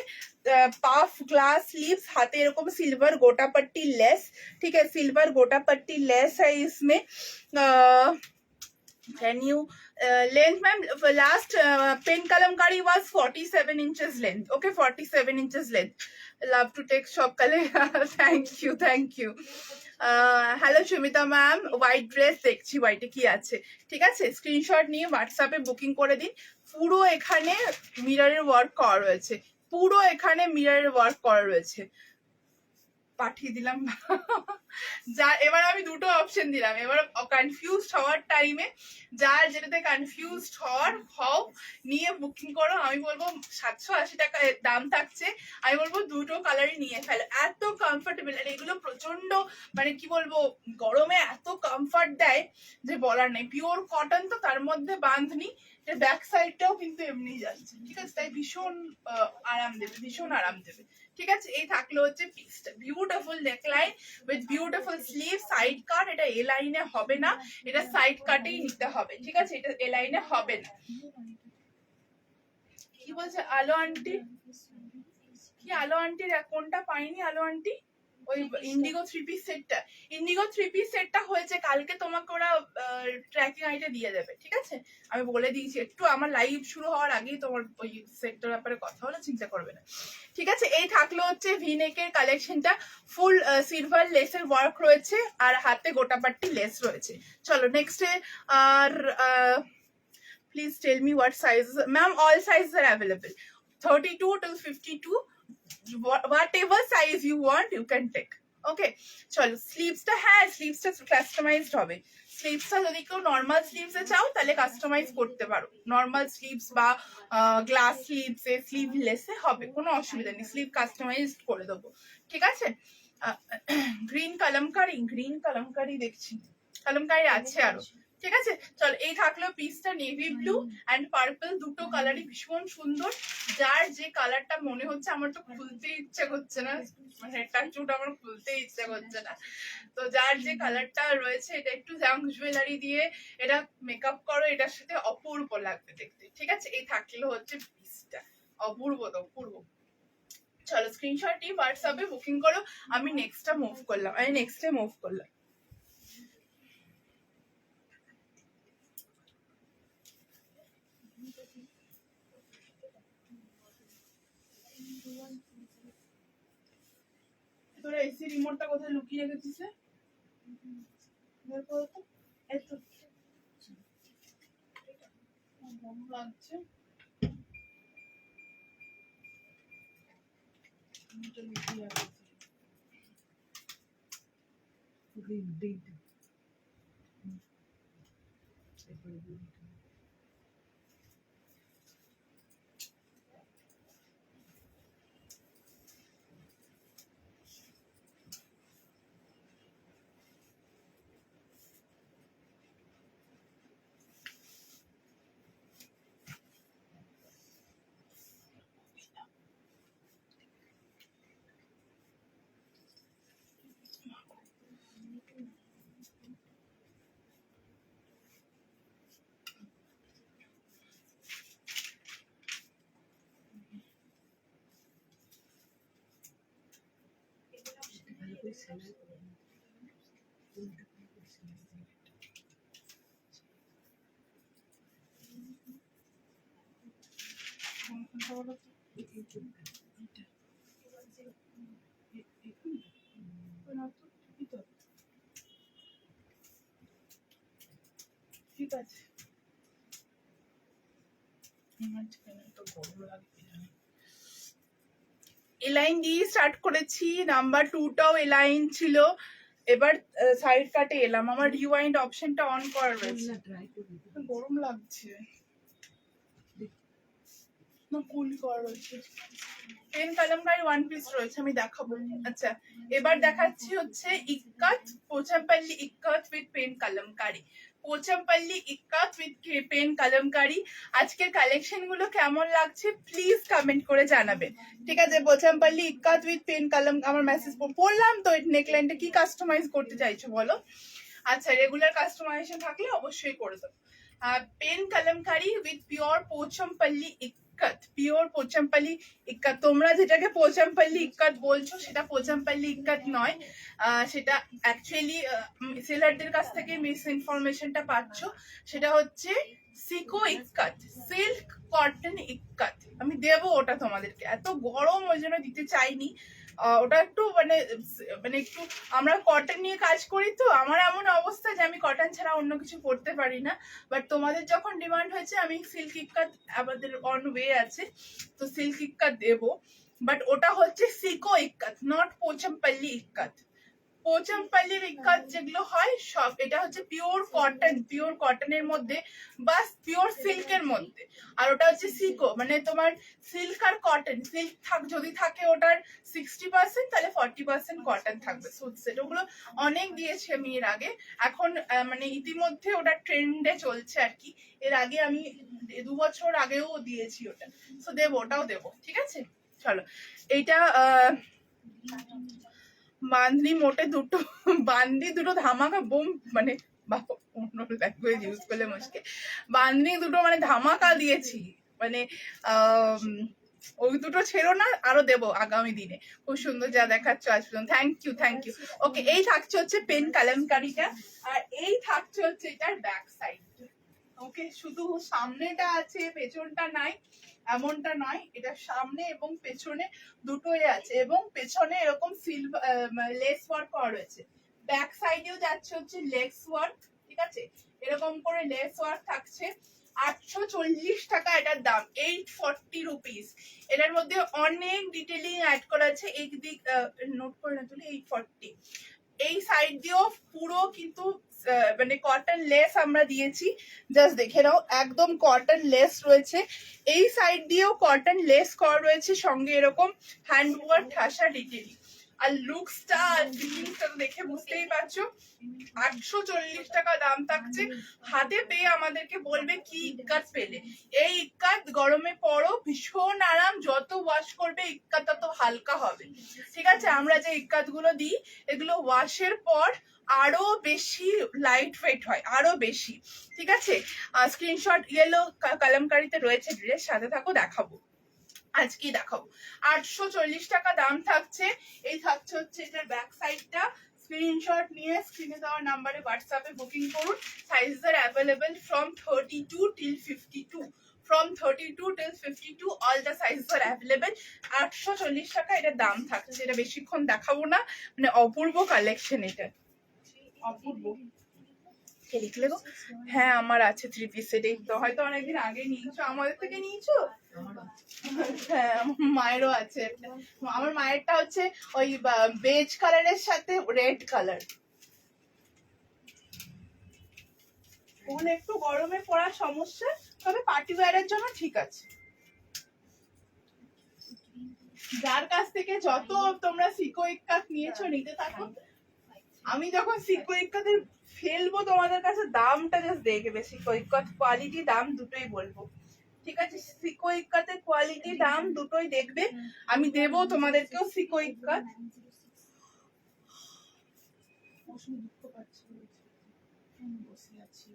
পাফ গ্লাস স্लीव्स, हाथे এরকম सिल्वर गोटा पट्टी लेस, ठीक है? सिल्वर गोटा पट्टी लेस है इसमें। Can you length, ma'am? Last pen kalamkari was 47 inches length. Okay, 47 inches length. Love to take shop color. Thank you, thank you. Hello Sumita ma'am, white dress দেখছি, হোয়াইটে কি আছে? ঠিক আছে, স্ক্রিনশট নিয়ে হোয়াটসঅ্যাপে বুকিং করে দিন। পুরো এখানে মিররের ওয়ার্ক করা রয়েছে, পুরো এখানে মিররের ওয়ার্ক করা রয়েছে। পাঠিয়ে দিলাম। যা এবার আমি দুটো অপশন দিলাম, এবার কনফিউজ হওয়ার টাইমে যার যেটাতে কনফিউজ হও নিয়ে বুকিং করো। আমি বলবো 780 টাকা দাম থাকছে, আমি বলবো দুটো কালারই নিয়ে ফেলো, এত কমফোর্টেবল। আর এগুলো প্রচন্ড মানে কি বলবো, গরমে এত কমফর্ট দেয় যে বলার নেই। পিওর কটন তো, তার মধ্যে বাঁধনি, এর ব্যাক সাইডটাও কিন্তু এমনি যাচ্ছে, ঠিক আছে? তাই ভীষণ আরাম দেবে, ভীষণ আরাম দেবে, ঠিক আছে? এই থাকলো হচ্ছে পিসটা, beautiful neckline with beautiful sleeve, side কাট। এটা এ লাইনে হবে না, এটা সাইড কাটেই নিতে হবে, ঠিক আছে? এটা এ লাইনে হবে না। কি বলছে আলো আন্টি? কি আলো আন্টির কোনটা পাইনি? আলো আন্টি ওই ইন্ডিগো 3 পিস সেটটা, ইন্ডিগো 3 পিস সেটটা হয়েছে কালকে, তোমাকে ওরা ট্র্যাকিং আইটা দিয়ে দেবে, ঠিক আছে? আমি বলে দিয়েছি, একটু আমার লাইভ শুরু হওয়ার আগেই তোমার ওই সেটটার ব্যাপারে কথা হলে চিন্তা করবে না, ঠিক আছে? এই থাকলো হচ্ছে ভিনেকের কালেকশনটা, ফুল সিলভার লেসের ওয়ার্ক রয়েছে আর হাতে গোটাপাট্টি লেস রয়েছে। চলো নেক্সটে। আর please tell me what size. Ma'am all size are available, 32 till 52, whatever size you want you can take. ওকে, চলো স্লিভসটা, হ্যাঁ স্লিভসটা কাস্টমাইজড হবে। স্লিভসটা যদি কেউ নর্মাল স্লিভসে চাও তাহলে কাস্টমাইজ করতে পারো, নর্মাল স্লিভস বা গ্লাস স্লিভসে, স্লিভলেসে হবে, কোনো অসুবিধা নেই, স্লিভ কাস্টমাইজ করে দেবো, ঠিক আছে? গ্রিন কালামকারি, গ্রিন কালামকারি দেখছি, কালামকারি আছে আরো, ঠিক আছে? চল এই থাকলো পিসটা, নেভি ব্লু অ্যান্ড পার্পল, দুটো কালারই ভীষণ সুন্দর। যার যে কালারটা মনে হচ্ছে, আমার তো খুলতে ইচ্ছে করছে না, হেডটা চুট আমার খুলতে ইচ্ছে করছে না, তো যার যে কালারটা রয়েছে এটা একটু জাঙ্ক জুয়েলারি দিয়ে এটা মেকআপ করো, এটার সাথে অপূর্ব লাগবে দেখতে, ঠিক আছে? এই থাকলো হচ্ছে পিসটা, অপূর্ব তো অপূর্ব। চলো স্ক্রিনশট নিয়ে হোয়াটসঅ্যাপে বুকিং করো। আমি নেক্সটে মুভ করলাম। তোর এসি রিমোটটা কোথায় লুকিয়ে রেখেছিস? বের করো তো, এই তো গরম লাগছে। গ্রিন গ্রিন এরপরে গ্রিন ভালো করে সেলাই করে নিই। কোনটা ভালো করে সেলাই করে নিই। এই কোনটা? এইটা। ঠিক আছে। তো গরম লাগবে জানি। এলাইন দিয়ে স্টার্ট করেছি, নাম্বার 2টাও এলাইন ছিল। এবার সাইড কাটে এলাম, আমার রিওয়াইন্ড অপশনটা অন করা রয়েছে। গরম লাগছে না, কুল করা রয়েছে। পেন কালামকারী ওয়ান পিস রয়েছে, আমি দেখাবো। আচ্ছা, এবার দেখাচ্ছি হচ্ছে ikat, Pochampally ikat with pen kalamkari. Pochampally ikat with pen kalamkari. আজকের কালেকশন গুলো কেমন লাগছে প্লিজ কমেন্ট করে জানাবেন, ঠিক আছে? পোচামপল্লি ইক্কাত উইথ পেন কালাম, আমার মেসেজ পড়লাম তো। নেকলাইনটা কি কাস্টমাইজ করতে চাইছো বলো? আচ্ছা, রেগুলার কাস্টমাইজেশন থাকলে অবশ্যই করে দেবো। Pen kalamkari with pure Pochampally ikat, pure Pochampally ikat. তোমরা যেটাকে পোচামপল্লি ইক্কাত বলছো সেটা পোচামপল্লি ইক্কাত নয়, সেটা অ্যাকচুয়ালি সেলারদের কাছ থেকে মিস ইনফরমেশনটা পাচ্ছ। সেটা হচ্ছে সিকো ইক্কাত, সিল্ক কটন ইক্কাত। আমি দেবো ওটা তোমাদেরকে, এত গরম ওই জন্য দিতে চাইনি। ওটা একটু মানে মানে একটু, আমরা কটন নিয়ে কাজ করি তো, আমার এমন অবস্থা যে আমি কটন ছাড়া অন্য কিছু পড়তে পারি না। বাট তোমাদের যখন ডিমান্ড হয়েছে, আমি সিল্ক ইক্কাত আমাদের অন ওয়ে আছে, তো সিল্ক ইক্কাত দেবো। বাট ওটা হচ্ছে সিকো ইক্কাত, নট পোচামপল্লি ইক্কাত। পোচামপল্লির ইক্কাত যেগুলো হয় সব, এটা হচ্ছে পিওর কটন, পিওর কটনের মধ্যে বা পিওর সিল্কের মধ্যে। আর ওটা হচ্ছে সিকো, মানে তোমার সিল্ক আর কটন, সিল্ক যদি থাকে ওটার 60%, তাহলে 40% কটন থাকবে। সুট সেট ওগুলো অনেক দিয়েছি আমি এর আগে, এখন মানে ইতিমধ্যে ওটা ট্রেন্ডে চলছে আর কি। এর আগে আমি 2 বছর আগেও দিয়েছি ওটা, তো দেবো, ওটাও দেবো, ঠিক আছে? চলো, এইটা বান্দি মোটে দুটো, বান্দি দুটো ধামাকা বুম, মানে ল্যাঙ্গুয়েজ ইউজ করলে মুশকিল। বান্দি দুটো মানে ধামাকা দিয়েছি, মানে ওই দুটো ছেড়ো না, আরো দেবো আগামী দিনে। খুব সুন্দর যা দেখাচ্ছ আজ পর্যন্ত, থ্যাংক ইউ, থ্যাংক ইউ। ওকে, এই থাকছে হচ্ছে পেন কালামকারীটা, আর এই থাকছে হচ্ছে এটার ব্যাক সাইড। ওকে, শুধু সামনেটা আছে পেছনটা নাই এমনটা নয়, এটা সামনে এবং পেছনে দুটোই আছে, এবং পেছনে এরকম সিলভার লেস ওয়ার্ক করা রয়েছে। ব্যাক সাইডেও যাচ্ছে হচ্ছে লেস ওয়ার্ক, ঠিক আছে? এরকম করে লেস ওয়ার্ক থাকছে। 840 টাকা এটার দাম, 840 রুপিস। এটার মধ্যে অনেক ডিটেলিং অ্যাড করা আছে, এই দিক নোট করে না তুলে। 840। এই সাইড দিয়েও পুরো কিন্তু মানে কটন লেস আমরা দিয়েছি, জাস্ট দেখে নাও, একদম কটন লেস রয়েছে। এই সাইড দিয়েও কটন লেস করা রয়েছে, সঙ্গে এরকম হ্যান্ড ওয়ার্ক ঠাসা ডিটেইলিং। আর লুকসটা আর ফিলিংসটা দেখে বুঝতেই পারছো। 840 টাকা দাম থাকছে। হাতে পেয়ে আমাদেরকে বলবে কি ইক্কাত পেলে। এই ইক্কাত গরমে পরো, ভীষণ আরাম, যত ওয়াশ করবে ইক্কাত তত হালকা হবে, ঠিক আছে? আমরা যে ইক্কাত গুলো দিই এগুলো ওয়াশের পর আরো বেশি লাইট ওয়েট হয়, আরো বেশি, ঠিক আছে? স্ক্রিনশট ইয়েলো কালামকারীতে রয়েছে ড্রেস, সাথে থাকো, দেখাবো আজকেই দেখাবো। 840 টাকা দাম থাকছে। এই থাকছে হচ্ছে এটার ব্যাক সাইডটা। স্ক্রিনশট নিয়ে স্ক্রিনে দেওয়া নাম্বারে হোয়াটসঅ্যাপে বুকিং করুন। Sizes R available from 32 till 52, from 32 till 52 all the sizes are available. 840 টাকা এটার দাম থাকছে। এটা বেশিক্ষণ দেখাবো না, মানে অপূর্ব কালেকশন এটা, অপূর্ব। কে লিখলে গো? হ্যাঁ, আমার আছে 3 পিস সেট, এই তো হয়তো অনেকদিন আগে নিয়েছো, আমাদের থেকে নিয়েছো। হ্যাঁ, মায়েরও আছে। আমার মায়েরটা হচ্ছে ওই বেজ কালারের সাথে রেড কালার। ওগুলো একটু গরমে পড়ার সমস্যা, তবে পার্টি ওয়্যারের জন্য ঠিক আছে। যার কাছ থেকে যত তোমরা সিকো ইক্কাত নিয়েছো নিতে থাকো। আমি যখন সিকো ইক্কাতে ফেলবো তোমাদের কাছে, দামটা জাস্ট দেখবে। সিকো ইক্কাত কোয়ালিটি দাম দুটোই বলবো, ঠিক আছে? সিকো ইক্কাতের কোয়ালিটি দাম দুটোই দেখবে। আমি দেবো তোমাদেরকেও সিকো ইক্কাত। দুঃখ পাচ্ছি, বসে আছি,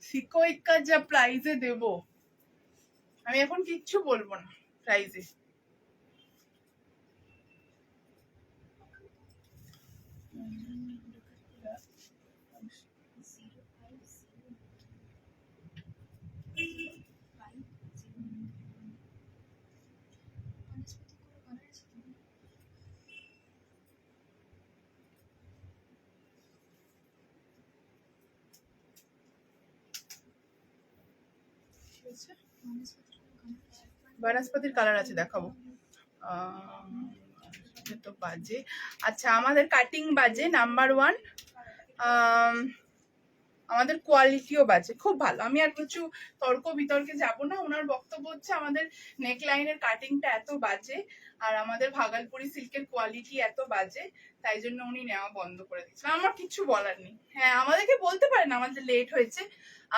সিকো ইক্কাত যা প্রাইজে দেবো, আমি এখন কিচ্ছু বলবো না প্রাইজে। বনস্পতির কালার আছে, দেখাবো। তো বাজে, আচ্ছা আমাদের কাটিং বাজে নাম্বার 1, আমাদের কোয়ালিটিও বাজে, খুব ভালো। আমি আর কিছু তর্ক বিতর্কে যাব না। ওনার বক্তব্য হচ্ছে আমাদের নেকলাইনের কাটিংটা এত বাজে আর আমাদের ভাগলপুরি সিল্কের কোয়ালিটি এত বাজে, তাই জন্য উনি নেওয়া বন্ধ করে দিচ্ছেন। আমার কিছু বলার নেই। হ্যাঁ, আমাদেরকে বলতে পারেন আমাদের লেট হয়েছে,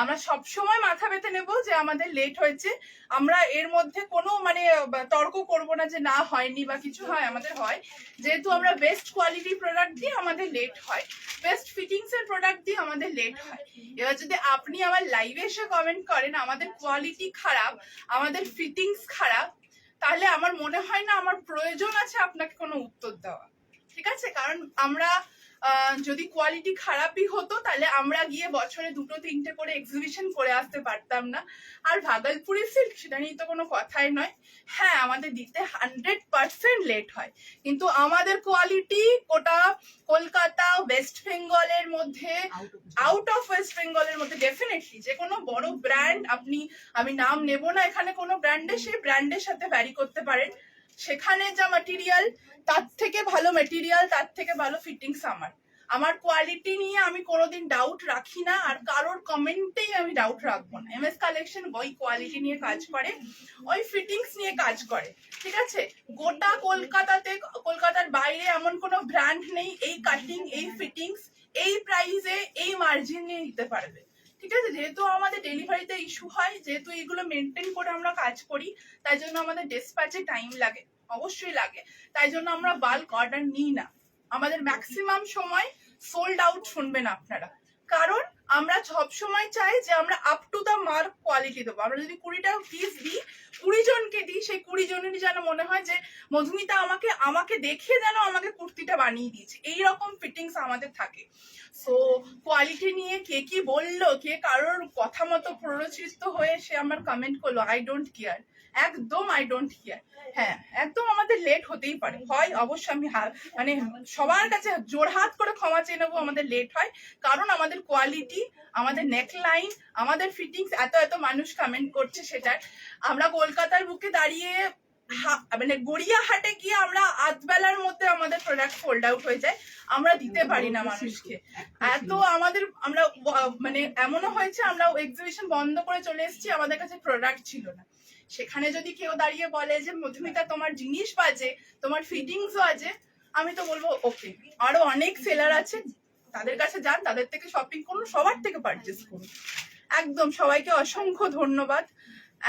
আমরা সব সময় মাথা ব্যথে নেব যে আমাদের লেট হয়েছে। আমরা এর মধ্যে কোনো মানে তর্ক করব না যে না হয়নি বা কিছু। হয়, আমাদের হয়, যেহেতু আমরা বেস্ট কোয়ালিটি প্রোডাক্ট দিয়ে আমাদের লেট হয়, বেস্ট ফিটিংস এর প্রোডাক্ট দিয়ে আমাদের লেট হয়। এবার যদি আপনি আমার লাইভে এসে কমেন্ট করেন আমাদের কোয়ালিটি খারাপ, আমাদের ফিটিংস খারাপ, তাহলে আমার মনে হয় না আমার প্রয়োজন আছে আপনাকে কোনো উত্তর দেওয়া। ঠিক আছে, কারণ আমরা যদি কোয়ালিটি খারাপই হতো তাহলে আমরা গিয়ে বছরে 2-3টে করে এক্সিবিশন করে আসতে পারতাম না। আর ভাগলপুরি সিল্ক, সেটা নিয়ে তো কোনো কথাই নয়। হ্যাঁ, আমাদের দিতে 100% লেট হয়, কিন্তু আমাদের কোয়ালিটি গোটা কলকাতা, ওয়েস্ট বেঙ্গলের মধ্যে, আউট অফ ওয়েস্ট বেঙ্গলের মধ্যে ডেফিনেটলি যে কোনো বড় ব্র্যান্ড, আমি নাম নেব না এখানে কোনো ব্র্যান্ডে, সেই ব্র্যান্ডের সাথে ভ্যারি করতে পারেন। সেখানে যা ম্যাটেরিয়াল, তার থেকে ভালো ম্যাটেরিয়াল, তার থেকে ভালো ফিটিংস। আমার কোয়ালিটি নিয়ে আমি কোনোদিন ডাউট রাখি না, আর কারোর কমেন্টেই আমি ডাউট রাখবো না। এমএস কালেকশন ওই কোয়ালিটি নিয়ে কাজ করে, ওই ফিটিংস নিয়ে কাজ করে। ঠিক আছে, গোটা কলকাতাতে, কলকাতার বাইরে এমন কোনো ব্র্যান্ড নেই এই কাটিং, এই ফিটিংস, এই প্রাইসে, এই মার্জিন নিয়ে দিতে পারবে। ঠিক আছে, যেহেতু আমাদের ডেলিভারিতে ইস্যু হয়, যেহেতু এইগুলো মেনটেন করে আমরা কাজ করি, তাই জন্য আমাদের ডেসপ্যাচে টাইম লাগে, অবশ্যই লাগে। তাই জন্য আমরা বাল্ক অর্ডার নিই না। আমাদের ম্যাক্সিমাম সময় সোল্ড আউট শুনবেন আপনারা, কারণ আমরা সব সময় চাই যে আমরা up to the mark quality দেবো। আমরা যদি 20টা পিস দিই, 20 জনকে দিই, সেই 20 জনেরই যেন মনে হয় যে মধুমিতা আমাকে দেখে যেন আমাকে কুর্তিটা বানিয়ে দিয়েছে, এইরকম ফিটিংস আমাদের থাকে। সো কোয়ালিটি নিয়ে কে কি বললো, কে কারোর কথা মতো প্ররোচিত হয়ে সে আমার কমেন্ট করলো, আই ডোন্ট কেয়ার, একদম আই ডোন্ট কেয়ার। হ্যাঁ, একদম আমাদের লেট হতেই পারে, হয় অবশ্যই। আমি মানে সবার কাছে জোরহাত করে ক্ষমা চেয়ে নেবো, আমাদের লেট হয়, কারণ আমাদের কোয়ালিটি, আমাদের নেকলাইন, আমাদের ফিটিংস, এত মানুষ কমেন্ট করছে সেটার। আমরা কলকাতার বুকে দাঁড়িয়ে মানে গড়িয়াহাটে গিয়ে আমরা আধবেলার মধ্যে আমাদের প্রোডাক্ট সোল্ড আউট হয়ে যায়, আমরা দিতে পারি না মানুষকে। এত আমরা মানে এমনও হয়েছে আমরা এক্সিবিশন বন্ধ করে চলে এসেছি, আমাদের কাছে প্রোডাক্ট ছিল না। সেখানে যদি কেউ দাঁড়িয়ে বলে যে মধুমিতা তোমার জিনিস বাজে, তোমার ফিটিংস বাজে, আমি তো বলবো ওকে, আরো অনেক সেলার আছে, তাদের কাছে যান, তাদের থেকে শপিং করুন, সবার থেকে পারচেস করুন। একদম সবাইকে অসংখ্য ধন্যবাদ,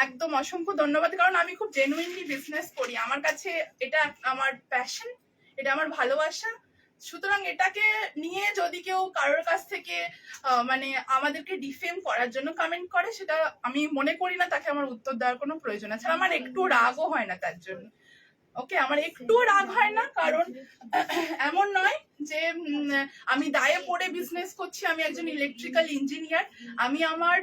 একদম অসংখ্য ধন্যবাদ, কারণ আমি খুব জেনুইনলি বিজনেস করি। আমার কাছে এটা আমার প্যাশন, এটা আমার ভালোবাসা। সুতরাং এটাকে নিয়ে যদি কেউ কারোর কাছ থেকে মানে আমাদেরকে ডিফেম করার জন্য কমেন্ট করে, সেটা আমি মনে করি না তাকে আমার উত্তর দেওয়ার কোনো প্রয়োজন আছে। আমার একটু রাগও হয় না তার জন্য। ওকে, আমার একটুও রাগ হয় না, কারণ এমন নয় যে আমি দায়ে পড়ে বিজনেস করছি। আমি একজন ইলেকট্রিক্যাল ইঞ্জিনিয়ার, আমি আমার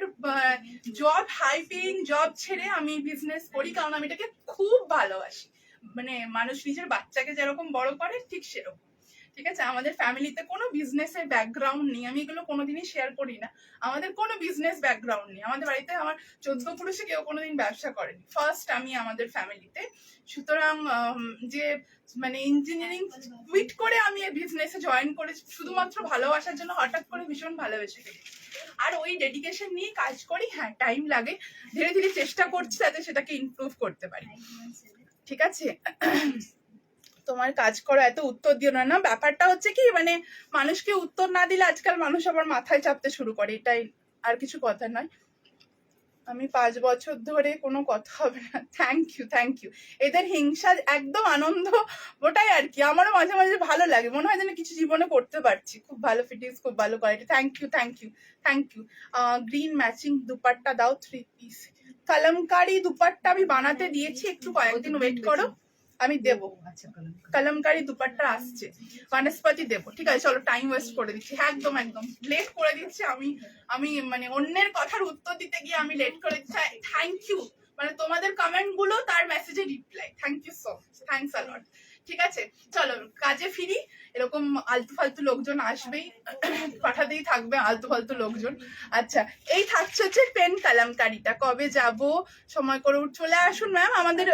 জব, হাই পেইং জব ছেড়ে আমি বিজনেস করি, কারণ আমি এটাকে খুব ভালোবাসি। মানে মানুষ নিজের বাচ্চাকে যেরকম বড় করে, ঠিক সেরকম। ঠিক আছে, আমাদের ফ্যামিলিতে কোনো বিজনেসের ব্যাকগ্রাউন্ড নেই, আমি এগুলো কোনোদিনই শেয়ার করি না। আমাদের কোনো বিজনেস ব্যাকগ্রাউন্ড নেই, আমাদের বাড়িতে আমার 14 পুরুষে কেউ কোনোদিন ব্যবসা করেনি, ফার্স্ট আমি আমাদের ফ্যামিলিতে। সুতরাং যে মানে ইঞ্জিনিয়ারিং কুইট করে আমি এই বিজনেসে জয়েন করেছি শুধুমাত্র ভালোবাসার জন্য, হঠাৎ করে ভীষণ ভালোবেসে গেছি, আর ওই ডেডিকেশন নিয়ে কাজ করি। হ্যাঁ, টাইম লাগে, ধীরে ধীরে চেষ্টা করছি যাতে সেটাকে ইমপ্রুভ করতে পারি। ঠিক আছে, তোমার কাজ করো, এত উত্তর দিও না। ব্যাপারটা হচ্ছে কি, মানে মানুষকে উত্তর না দিলে আজকাল মানুষ আবার মাথায় চাপতে শুরু করে, এটাই, আর কিছু কথা নয়। আমি 5 বছর ধরে কোনো কথা হবে না। Thank you. এদের হিংসা একদম আনন্দ, ওটাই আর কি। আমারও মাঝে মাঝে ভালো লাগে, মনে হয় যেন কিছু জীবনে করতে পারছি। খুব ভালো ফিটিংস, খুব ভালো quality. Thank you. Green matching dupatta দাও 3 পিস। কালামকারি দুপাট্টা আমি বানাতে দিয়েছি, একটু কয়েকদিন ওয়েট করো, আমি দেবো। আচ্ছা কলমকারি। কলমকারি দুপাট্টা আসছে, বনস্পতি দেবো। ঠিক আছে চলো, টাইম ওয়েস্ট করে দিচ্ছি। হ্যাঁ একদম একদম লেট করে দিচ্ছি আমি। আমি মানে অন্যের কথার উত্তর দিতে গিয়ে আমি লেট করে দিচ্ছি। থ্যাংক ইউ, মানে তোমাদের কমেন্ট গুলো তার মেসেজে reply. Thank you so much, thanks a lot. ঠিক আছে চলো কাজে ফিরি। এরকম আলতু ফালতু লোকজন আসবেই, পাঠাতেই থাকবে আলতু ফালতু লোকজন। আচ্ছা এই থাকছে হচ্ছে পেন কালামকারিটা। কবে যাব সময় করে চলে আসুন ম্যাম। আমাদের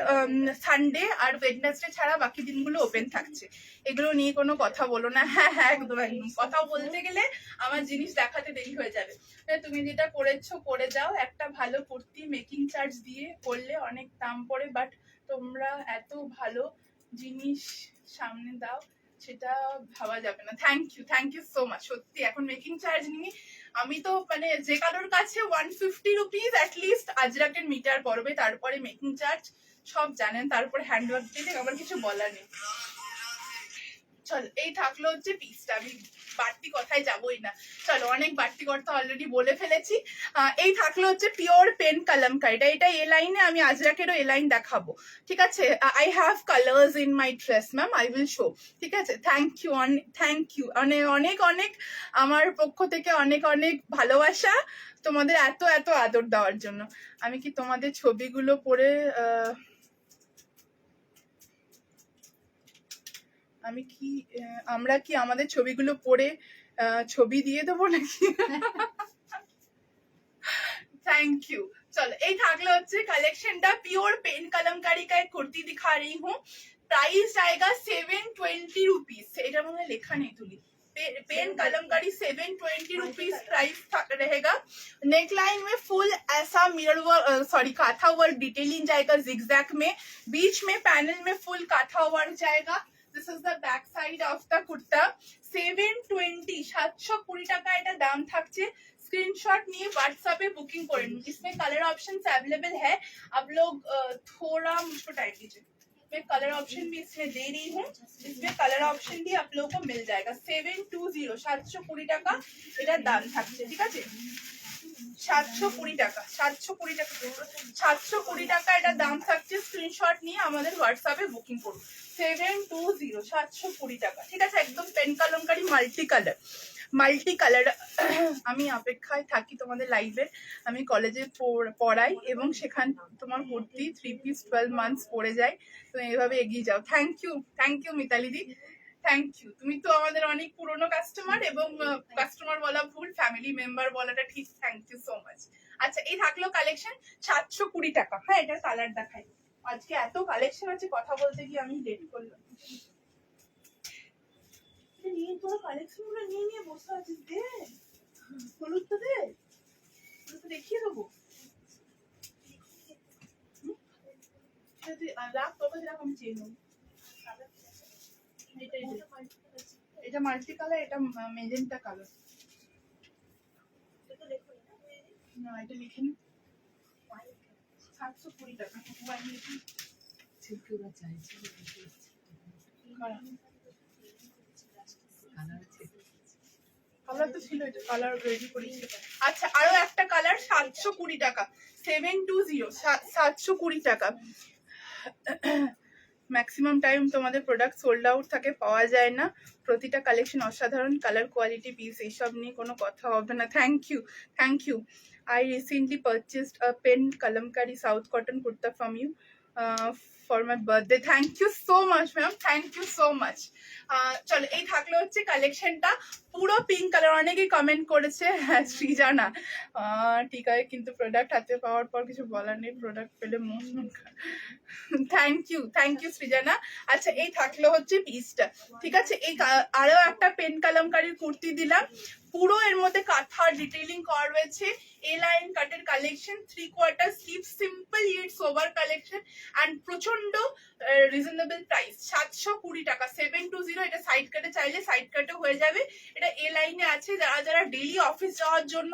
সানডে আর ওয়েডনেসডে ছাড়া বাকি দিনগুলো ওপেন থাকছে। এগুলো নিয়ে কোনো কথা বলো না। হ্যাঁ হ্যাঁ একদম একদম, কথা বলতে গেলে আমার জিনিস দেখাতে দেরি হয়ে যাবে। তুমি যেটা করেছো করে যাও। একটা ভালো কুর্তি মেকিং চার্জ দিয়ে করলে অনেক দাম পড়ে, বাট তোমরা এত ভালো জিনিস সামনে দাও সেটা ভাবা যাবে না। Thank you so much. সত্যি এখন মেকিং চার্জ নিয়ে আমি তো মানে যে কারোর কাছে 150 রুপিস অ্যাটলিস্ট আজরাকের মিটার পড়বে, তারপরে মেকিং চার্জ সব জানেন, তারপরে হ্যান্ডওয়ার্ক দিলে আমার কিছু বলার নেই। চল এই থাকলো হচ্ছে পিসটা, আমি বাড়তি কথায় যাবোই না। চলো অনেক বাড়তি কথা অলরেডি বলে ফেলেছি। এই থাকলো হচ্ছে পিওর পেন কালামকারিটা। এটা এ লাইনে, আমি আজরাকেরও এ লাইন দেখাবো। ঠিক আছে I have colours in my dress ma'am, I will show. ঠিক আছে থ্যাংক ইউ অনেক অনেক আমার পক্ষ থেকে অনেক অনেক ভালোবাসা তোমাদের এত এত আদর দেওয়ার জন্য। আমি কি তোমাদের ছবিগুলো পড়ে আমরা কি আমাদের ছবিগুলো পড়ে ছবি দিয়ে দেবো নাকি? Thank you. चलो এই থাকলে হচ্ছে কালেকশনটা। পিওর পেন कलमकारी का एक कुर्ती दिखा रही हूँ। प्राइस आएगा 720 रुपीस। এটা মনে হয় লেখা নেই তুলি। पेन कलमकारी 720 रुपीस प्राइस रहेगा। नेकलाइन में फुल ऐसा mirror work sorry kantha work detailing जाएगा जिगजैग में। बीच में पैनल में फुल काथा वर्क जाएगा। This is the back side of the kurta. 720 720 টাকা এটা দাম থাকছে। स्क्रीनशॉट नहीं व्हाट्सएप पे बुकिंग कर। इसमें कलर ऑप्शन अवेलेबल है। आप लोग थोड़ा मुझको टाइम दीजिए, मैं कलर ऑप्शन भी इसमें दे रही हूँ। इसमें कलर ऑप्शन भी आप लोगों को मिल जाएगा। 720 720 টাকা এটার দাম থাকছে। ঠিক আছে 720 টাকা 720 টাকা 720 টাকা এটার দাম থাকছে। স্ক্রিনশট নিয়ে আমাদের হোয়াটসঅ্যাপে বুকিং করুন। 720 720 টাকা। ঠিক আছে একদম পেন কলমকারি মাল্টি কালার। আমি অপেক্ষায় থাকি তোমাদের লাইভের। আমি কলেজে পড়াই এবং সেখান তোমার ভর্তি 3 পিস 12 মান্থস পড়ে যায়। তো এইভাবে এগিয়ে যাও। Thank you Mitali di, thank you. তুমি তো আমাদের অনেক পুরনো কাস্টমার, এবং কাস্টমার বলা ভুল, ফ্যামিলি মেম্বার বলাটা ঠিক। Thank you so much. আচ্ছা এই থাকলো কালেকশন 720 টাকা। হ্যাঁ এটার কালার দেখাই। আজকে এত কালেকশন আছে কথা বলতে গিয়ে আমি লেট করলাম। নিয়ে তোর কালেকশন গুলো নিয়ে বসে আছিস। দে হলুদ তো দে, হলুদ দেখিয়ে দেবো। রাখ তোর কাছে রাখ, আমি চেয়ে নেবো। এটা মাল্টি কালার, এটা মেজেন্টা কালার। না এটা লিখে নি। 720 টাকা। ছিলকুড়া চাইছে কালার তো ছিল, এটা কালার রেডি করেছি। আচ্ছা আরো একটা কালার 720 টাকা। 720 720 টাকা। ম্যাক্সিমাম টাইম তোমাদের প্রোডাক্ট সোল্ড আউট থাকে, পাওয়া যায় না। প্রতিটা কালেকশন অসাধারণ, কালার কোয়ালিটি পিস এইসব নিয়ে কোনো কথা হবে না। Thank you. I recently purchased a pen kalamkari South cotton kurta from you for my birthday. Thank you so much ma'am, thank you so much. চলো এই থাকলো হচ্ছে কালেকশনটা পুরো পিঙ্ক কালার। অনেকেই কমেন্ট করেছে হ্যাঁ সৃজানা ঠিক আছে, কিন্তু প্রোডাক্ট হাতে পাওয়ার পর কিছু বলার নেই, প্রোডাক্ট পেলে মন খারাপ। Thank you Srijana. আচ্ছা এই থাকলো হচ্ছে পিসটা। ঠিক আছে এই আরো একটা পেন কালামকারীর কুর্তি দিলাম। পুরো এর মধ্যে কাঁথা ডিটেইলিং করা রয়েছে। এ লাইন কাটের collection, 3/4 sleeve, simple it sober collection and প্রচন্ড রিজনেবল প্রাইস। 720 টাকা 720। এটা সাইড কাটে চাইলে সাইড কাটে হয়ে যাবে। এটা এ লাইনে আছে। যারা ডেইলি অফিস যাওয়ার জন্য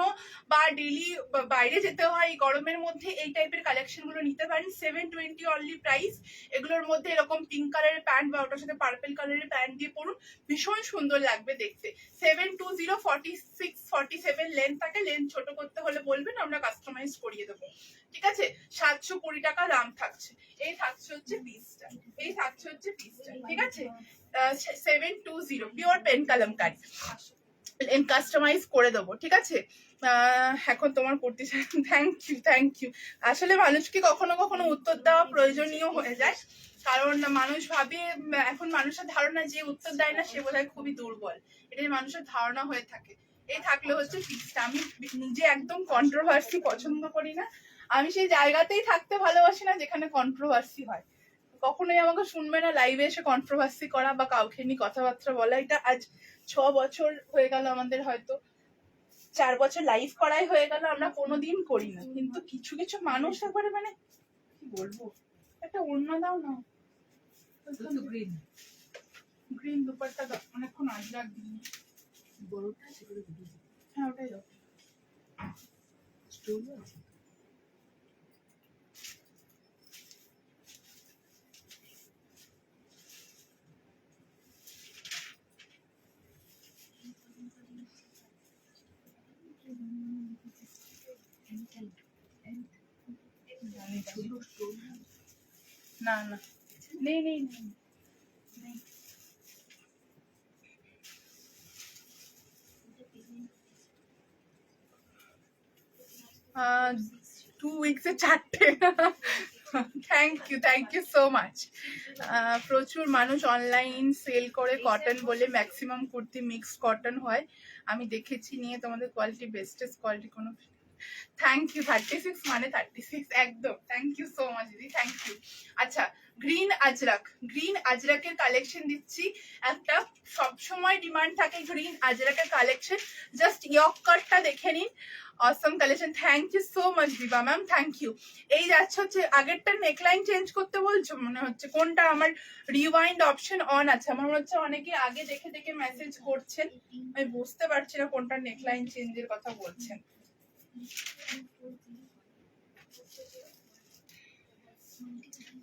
বা ডেইলি বাইরে যেতে হয় এই গরমের মধ্যে, এই টাইপের কালেকশন গুলো নিতে পারেন। 720 অনলি প্রাইস। এগুলোর মধ্যে এরকম পিঙ্ক কালারের প্যান্ট বা ওটার সাথে পার্পল কালারের প্যান্ট দিয়ে পরুন, ভীষণ সুন্দর লাগবে দেখতে। 720 46-47 লেন্থ থাকে, লেন্থ ছোট করতে হলে বলবেন, আমরা কাস্টমাইজ করিয়ে দেবো। ঠিক আছে, 720 টাকা দাম থাকছে। এই থাকছে হচ্ছে পিসটা, এই থাকছে হচ্ছে পিসটা। ঠিক আছে, 720 পিওর পেন কালামকারী, কাস্টমাইজ করে দেবো। ঠিক আছে, এখন তোমার করতে চাই। Thank you. আসলে মানুষকে কখনো কখনো উত্তর দেওয়া প্রয়োজনীয় হয়ে যায়, কারণ মানুষ ভাবে, এখন মানুষের ধারণা যে উত্তর দেয় না সে বোধহয় খুবই দুর্বল, এটাই মানুষের ধারণা হয়ে থাকে। এই থাকলে হচ্ছে পিসটা। আমি নিজে একদম কন্ট্রোভার্সি পছন্দ করি না, আমি সেই জায়গাতেই থাকতে ভালোবাসি না যেখানে কন্ট্রোভার্সি হয়। কখনোই আমাকে শুনবে না লাইভে এসে কন্ট্রোভার্সি করা বা কাউকে নিয়ে কথাবার্তা বলা। এটা আজ 6 বছর হয়ে গেল আমাদের, হয়তো 4 বছর লাইভ করাই হয়ে গেল, আমরা কোনোদিন করি না। কিন্তু কিছু কিছু মানুষ একবারে, মানে কি বলবো, একটা অন্য দাও না, গ্রিন গ্রিন দুপাট্টা দাও, অনেকক্ষণ আজ রাখবি। বড়টা সেগুলো দিয়ে দিই। হ্যাঁ ওটাই দাও। স্টোন আছে। না না, নেই নেই নেই। 2 উইকসে 4টে। Thank you so much. প্রচুর মানুষ অনলাইন সেল করে কটন বলে, ম্যাক্সিমাম কুর্তি মিক্স কটন হয়, আমি দেখেছি নিয়ে, তোমাদের কোয়ালিটি বেস্টেস্ট কোয়ালিটি। কোনো থ্যাংক ইউ। 36 মানে 36 একদম। থ্যাংক ইউ সো মাচ দিদি, থ্যাংক ইউ। আচ্ছা, গ্রিন আজরাক, গ্রিন আজরাকের কালেকশন দিচ্ছি একটা, সবসময় ডিমান্ড থাকে গ্রিন আজরাকের কালেকশন। জাস্ট ইয়ক কাটটা দেখে নিন, awesome collection. Thank you so much Diba ma'am, thank you. এই যাচ্ছে হচ্ছে, আগেরটা নেকলাইন চেঞ্জ করতে বলছো মনে হচ্ছে, কোনটা? আমার রিওয়াইন্ড অপশন অন আছে, আমার মনে হচ্ছে অনেকে আগে দেখে দেখে মেসেজ করছেন, আমি বুঝতে পারছি না কোনটা নেকলাইন চেঞ্জের কথা বলছেন।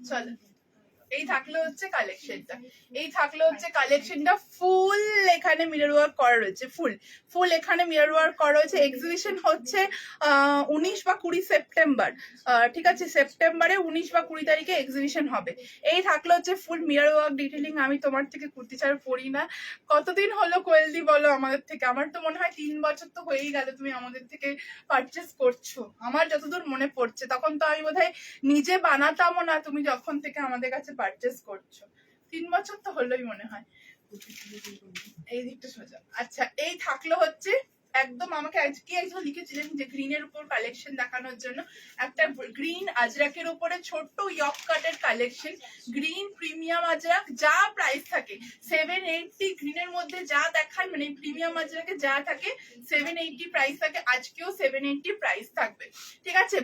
চলো, এই থাকলে হচ্ছে কালেকশনটা, এই থাকলে হচ্ছে কালেকশনটা। ফুল এখানে মিরর ওয়ার্ক করা রয়েছে, ফুল এখানে মিরর ওয়ার্ক করা রয়েছে। এক্সিবিশন হচ্ছে 19 বা 20 সেপ্টেম্বর। ঠিক আছে, সেপ্টেম্বরে 19 বা 20 তারিখে এক্সিবিশন হবে। এই থাকলে হচ্ছে ফুল মিরর ওয়ার্ক ডিটেলিং। আমি তোমার থেকে কুর্তি ছাড়া পরি না। কতদিন হলো কোয়েলদি বলো আমাদের থেকে? আমার তো মনে হয় 3 বছর তো হয়েই গেল তুমি আমাদের থেকে পারচেস করছো, আমার যতদূর মনে পড়ছে। তখন তো আমি বোধহয় নিজে বানাতামও না, তুমি যখন থেকে আমাদের কাছে পারচেস করছো। 3 বছর তো হলোই মনে হয়। এই দিকটা সোজা। আচ্ছা, এই থাকলো হচ্ছে একদম, আমাকে আজকে একজন লিখেছিলেন যে গ্রিনের উপর কালেকশন দেখানোর জন্য, একটা গ্রিন আজরাকের উপরে ছোট্ট ইয়ক কাটের কালেকশন। গ্রিন প্রিমিয়াম আজরাক, যা প্রাইস থাকে 780, গ্রিনের মধ্যে যা দেখায় মানে প্রিমিয়াম আজরাকে যা থাকে 780 প্রাইস থাকে, আজকেও 780 প্রাইস থাকবে। ঠিক আছে,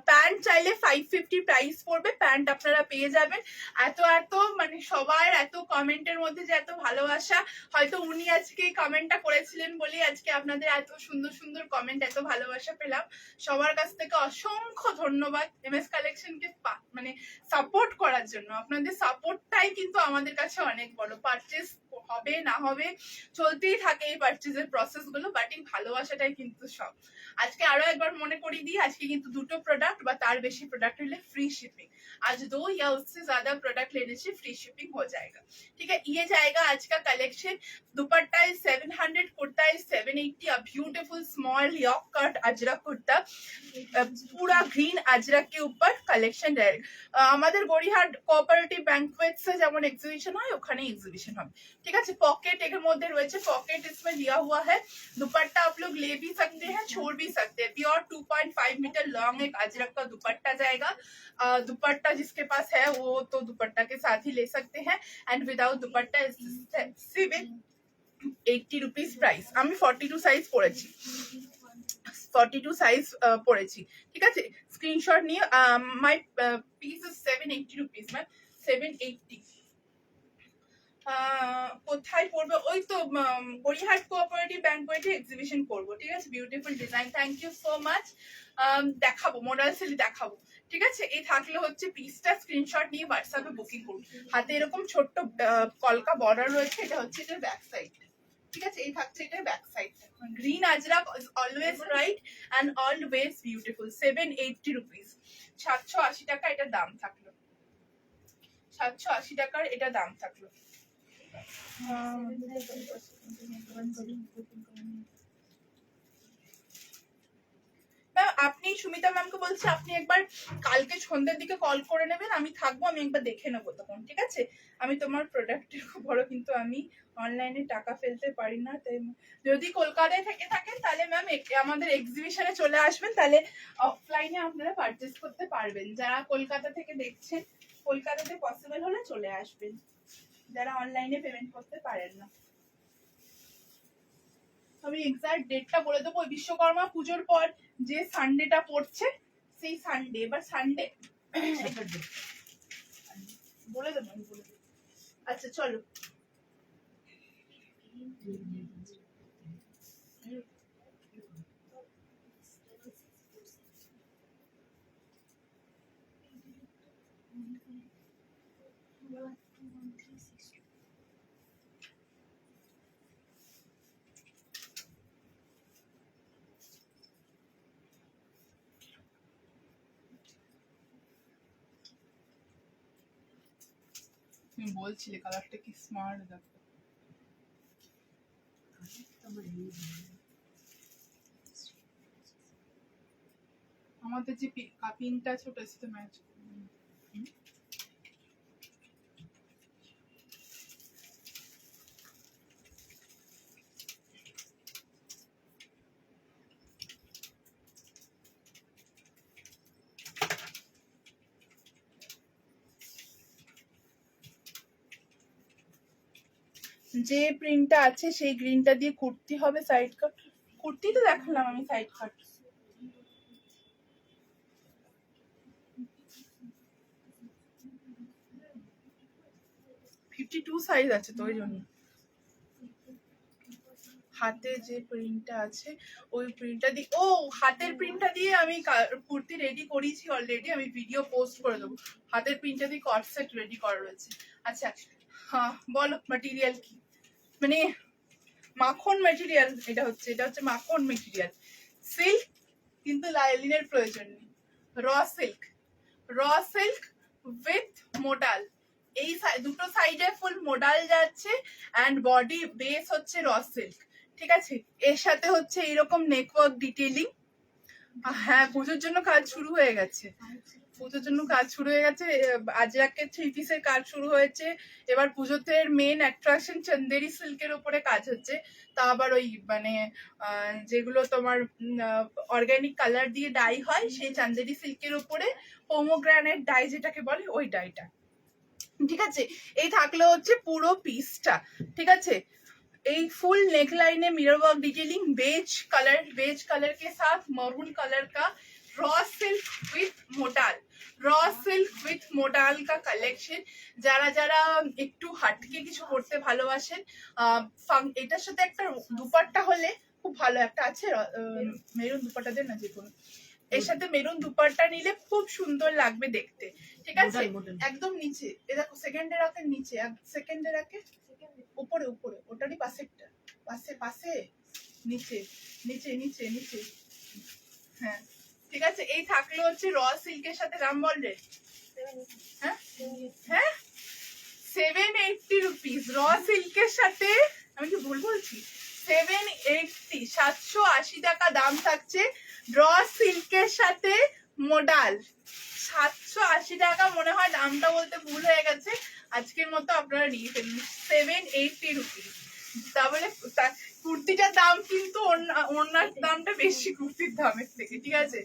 প্যান্ট চাইলে 550 প্রাইস পড়বে, প্যান্ট আপনারা পেয়ে যাবেন। এত মানে সবার এত কমেন্টের মধ্যে যে এত ভালোবাসা, হয়তো উনি আজকে কমেন্টটা করেছিলেন বলে আজকে আপনাদের এত সুন্দর সুন্দর কমেন্ট, এত ভালোবাসা পেলাম। সবার কাছ থেকে অসংখ্য ধন্যবাদ এমএস কালেকশনকে মানে সাপোর্ট করার জন্য। আপনাদের সাপোর্টটাই কিন্তু আমাদের কাছে অনেক বড়। পারচেস হবে না হবে চলতেই থাকে এই পারচেজের প্রসেস গুলো, বাট এই ভালোবাসাটাই কিন্তু সব। আজকে আরো একবার মনে করিয়ে দিই, আজকে কিন্তু 2টো প্রোডাক্ট বা তার বেশি প্রোডাক্ট হলে फ्री शिपिंग, आज 2 या उससे ज्यादा प्रोडक्ट लेने से फ्री शिपिंग हो जाएगा। ठीक है, ये जाएगा आज का collection. Dupatta is 700, kurta is 780, a beautiful small yoke cut Ajrak kurta, पूरा ग्रीन अजरक के ऊपर कलेक्शन रहेगा। আমাদের গড়িহাট কোঅপারেটিভ ব্যাংকুয়েটসে যেমন এক্সিবিশন হয় ওখানে এক্সিবিশন হবে। ঠিক আছে, পকেট এর মধ্যে রয়েছে, পকেट इसमें दिया हुआ है। दुपट्टा आप लोग ले भी सकते हैं, छोड़ भी सकते हैं। प्योर 2.5 मीटर लॉन्ग एक अजरक का दुपट्टा जाएगा। दुपट्टा जिसके पास है वो तो दुपट्टा के साथ ही ले सकते हैं, एंड विदाउट दुपट्टा सिर्फ 80 रुपीज प्राइस। আমি 42 সাইজ পরেছি, 42 সাইজ পরেছি। ঠিক আছে, স্ক্রিনশট নিয়ে মাই পিস ইজ 780 রুপিস ম্যাম, 780। কোথায় পড়বে? ওই তো গড়িয়াহাট কোঅপারেটিভ ব্যাংকুয়েটে এক্সিবিশন করবো। ঠিক আছে, beautiful design, thank you so much. দেখাবো, মডেল সেল দেখাবো। ঠিক আছে, এই থাকলে হচ্ছে পিসটা, স্ক্রিনশট নিয়ে হোয়াটসঅ্যাপে বুকিং করুন। হাতে এরকম ছোট্ট কলকা বর্ডার রয়েছে, এটা হচ্ছে এটার ব্যাক সাইড। ঠিক আছে, এই থাকছে এটা ব্যাক সাইডটা। Green Ajrak always bright and always beautiful, 780 rupees, 780 টাকা এটা দাম থাকলো, 780 টাকার এটা দাম থাকলো। ম্যাম আপনি সুমিতা ম্যামকে বলছি আপনি একবার কালকে সন্ধ্যের দিকে কল করে নেবেন, আমি থাকবো, আমি একবার দেখে নেবো তখন, ঠিক আছে? আমি তোমার প্রোডাক্টের খুব বড়, কিন্তু আমি অনলাইনে টাকা ফেলতে পারি না, তাই যদি কলকাতায় থেকে থাকেন তাহলে ম্যাম আমাদের এক্সিবিশনে চলে আসবেন, তাহলে অফলাইনে আপনারা পারচেস করতে পারবেন। যারা কলকাতা থেকে দেখছেন, কলকাতাতে পসিবল হলে চলে আসবেন, যারা অনলাইনে পেমেন্ট করতে পারেন না। আমি এক্সাক্ট ডেটটা বলে দেবো, বিশ্বকর্মা পুজোর পর যে সানডেটা পড়ছে সেই সানডে, এবার সানডে বলে দেবো, আমি বলে দেবো। আচ্ছা চলো, তুমি বলছিলে কালারটা কি স্মার্ট, দেখো আমাদের যে পিনটা ছোট সাথে ম্যাচ। যে প্রিন্টটা আছে সেই গ্রিনটা দিয়ে কুর্তি হবে, সাইড কাট কুর্তি তো দেখালাম আমি, সাইড কাট। টু সাইজ আছে তো ওই জন্য। হাতে যে প্রিন্টটা আছে ওই প্রিন্টটা দিয়ে, ও হাতের প্রিন্টটা দিয়ে আমি কুর্তি রেডি করেছি অলরেডি, আমি ভিডিও পোস্ট করে দেবো। হাতের প্রিন্টটা দিয়ে কট সেট রেডি করা রয়েছে। আচ্ছা হ্যাঁ বলো ম্যাটেরিয়াল কি, মানে মাখন ম্যাটেরিয়াল, এটা হচ্ছে মাখন ম্যাটেরিয়াল, সিল্ক, কিন্তু লাইলিনের প্রয়োজন নেই, র সিল্ক, র সিল্ক উইথ মোডাল, এই দুটো সাইডে ফুল মোডাল যাচ্ছে অ্যান্ড বডি বেস হচ্ছে র সিল্ক, ঠিক আছে? এর সাথে হচ্ছে এরকম নেকওয়ার্ক ডিটেইলিং। হ্যাঁ পুজোর জন্য কাজ শুরু হয়ে গেছে, পুজোর জন্য কাজ শুরু হয়ে গেছে, আজরাকের 3 পিসের কাজ শুরু হয়েছে। এবার পুজোতে মেন অ্যাট্রাকশন চন্দেরি সিল্কের উপরে কাজ হচ্ছে, তা আবার ওই মানে যেগুলো তোমার অর্গানিক কালার দিয়ে ডাই হয় সেই চান্দেরি সিল্কের উপরে পোমোগ্রানেট ডাই যেটাকে বলে ওই ডাইটা, ঠিক আছে? এই থাকলে হচ্ছে পুরো পিসটা, ঠিক আছে? এই फुल नेक लाइन है, mirror work detailing, beige colour के साथ मरून कलर का raw silk with modal, raw silk with modal কা কালেকশন। যারা যারা একটু হাটকে কিছু করতে ভালোবাসেন, এটার সাথে একটা দুপাট্টা হলে খুব ভালো, একটা আছে মেরুন দুপাট্টা দেন না যে কোনো, এর সাথে মেরুন দুপাট্টা নিলে খুব সুন্দর লাগবে দেখতে, ঠিক আছে? একদম নিচে এ দেখো, সেকেন্ডে রাখেন নিচে, সেকেন্ডে রাখে উপরে, উপরে ওটারই পাশেরটা, পাশে পাশে নিচে নিচে নিচে নিচে, হ্যাঁ ঠিক আছে। এই থাকলো হচ্ছে র সিল্কের সাথে, দাম বল রে, হ্যাঁ হ্যাঁ 780 রুপিস র সিল্কের সাথে, আমি কি ভুল বলছি? 780, 780 টাকা দাম থাকছে র সিল্কের সাথে মোডাল, 780 টাকা। মনে হয় দামটা বলতে ভুল হয়ে গেছে, আজকের মতো আপনারা নিয়ে ফেলুন 780 রুপিস। তাহলে কুর্তিটার দাম কিন্তু ওড়নার দামটা বেশি কুর্তির দামের থেকে, ঠিক আছে?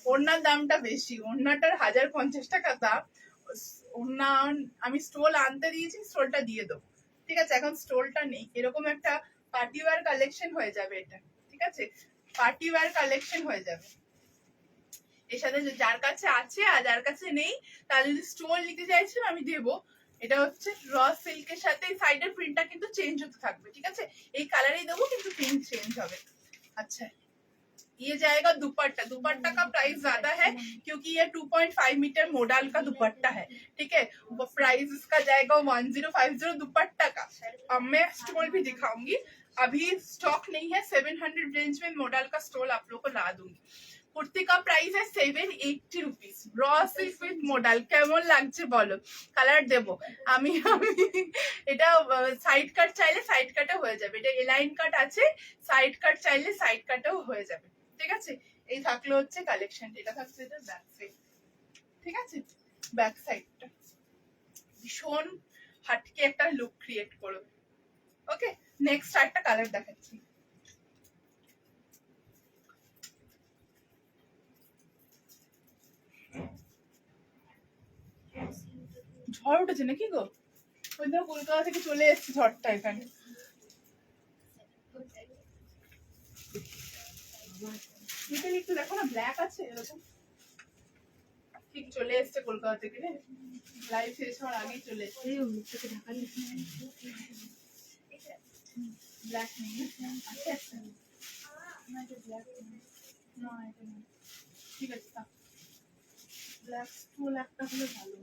ওড়নার দামটা বেশি, ওড়নাটার 1050 টাকা দাম। ওড়না আমি স্টোল আনতে দিয়েছি, স্টোলটা দিয়ে দেবো, ঠিক আছে? এখন স্টোলটা নেই, এরকম একটা পার্টি ওয়্যার কালেকশন হয়ে যাবে এটা, ঠিক আছে? পার্টি ওয়্যার কালেকশন হয়ে যাবে। এর সাথে যার কাছে আছে আর যার কাছে নেই, তার যদি স্টোল নিতে চাইছেন আমি দেবো। এটা হচ্ছে র সিল্কের সাথে, সাইডের প্রিন্টটা কিন্তু চেঞ্জ হতে থাকবে, ঠিক আছে? এই কালারেই দেবো কিন্তু প্রিন্ট চেঞ্জ হবে। अच्छा ये जाएगा दुपट्टा, दुपट्टा का प्राइस ज्यादा है क्योंकि ये 2.5 मीटर मोडाल का दुपट्टा है, ठीक है? वो प्राइस इसका जाएगा 1050 दुपट्टा का। अब मैं स्टोल भी दिखाऊंगी, अभी स्टॉक नहीं है। 700 रेंज में मॉडल का स्टोल आप लोग को ला दूंगी। কুর্তি का प्राइस है 780 रुपीस। র সিল্ক উইথ মডেল কেমন লাগছে বলো, কালার দেবো আমি আমি এটা সাইড কাট চাইলে সাইড কাটও হয়ে যাবে, এটা এলাইন কাট আছে, সাইড কাট চাইলে সাইড কাটও হয়ে যাবে। ঠিক আছে, এই থাকলো হচ্ছে কালেকশন, এটা থাকছে এটা ব্যাক সাইড। ঠিক আছে, ব্যাক সাইডটা ভীষণ হাটকে একটা লুক ক্রিয়েট করবে। ওকে, নেক্সট আরেকটা কালার দেখাচ্ছি। ঝড় উঠেছে নাকি গো? ওই দিন কলকাতা থেকে চলে এসেছে ঝড়টা এখানে। মিতালি একটু দেখো না, ব্ল্যাক আছে এরকম, ঠিক চলে এসেছে কলকাতা থেকে রে, লাইভ শেষ হওয়ার আগেই চলে এসেছে। এই মুখটাকে ঢাকা নিয়েছি ব্ল্যাক নেই আছে, আছে না, এটা ব্ল্যাক নেই, না এটা নেই। ঠিক আছে, ব্ল্যাক স্টোল একটা হলে ভালো।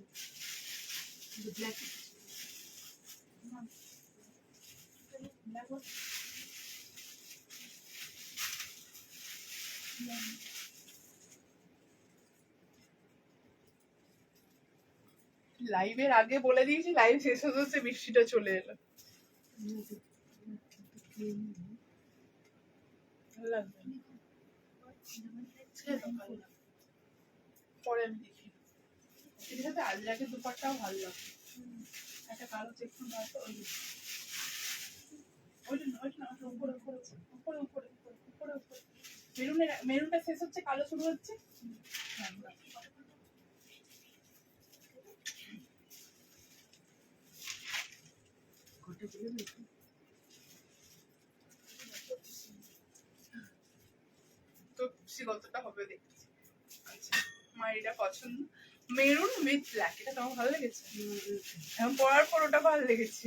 ব্ল্যাক লাইভের আগে বলে দিয়েছি, লাইভ শেষ হতে হচ্ছে বৃষ্টিটা চলে এলো। ভালো লাগবে না? পরে আমি দেখি। এর সাথে আজরাকের দুপাট্টাও ভালো লাগবে, একটা কালো চেক ওই ওইটা না, ওইটা না, উপরে উপরে উপরে উপরে উপরে উপরে মেরুনের, মেরুনটা শেষ হচ্ছে, কালো শুরু হচ্ছে। তো কতটা হবে দেখছি। আচ্ছা, আমার এটা পছন্দ, মেরুন উইথ ব্ল্যাক, এটা তোমার ভালো লেগেছে? এখন পরার পর ওটা ভালো লেগেছে।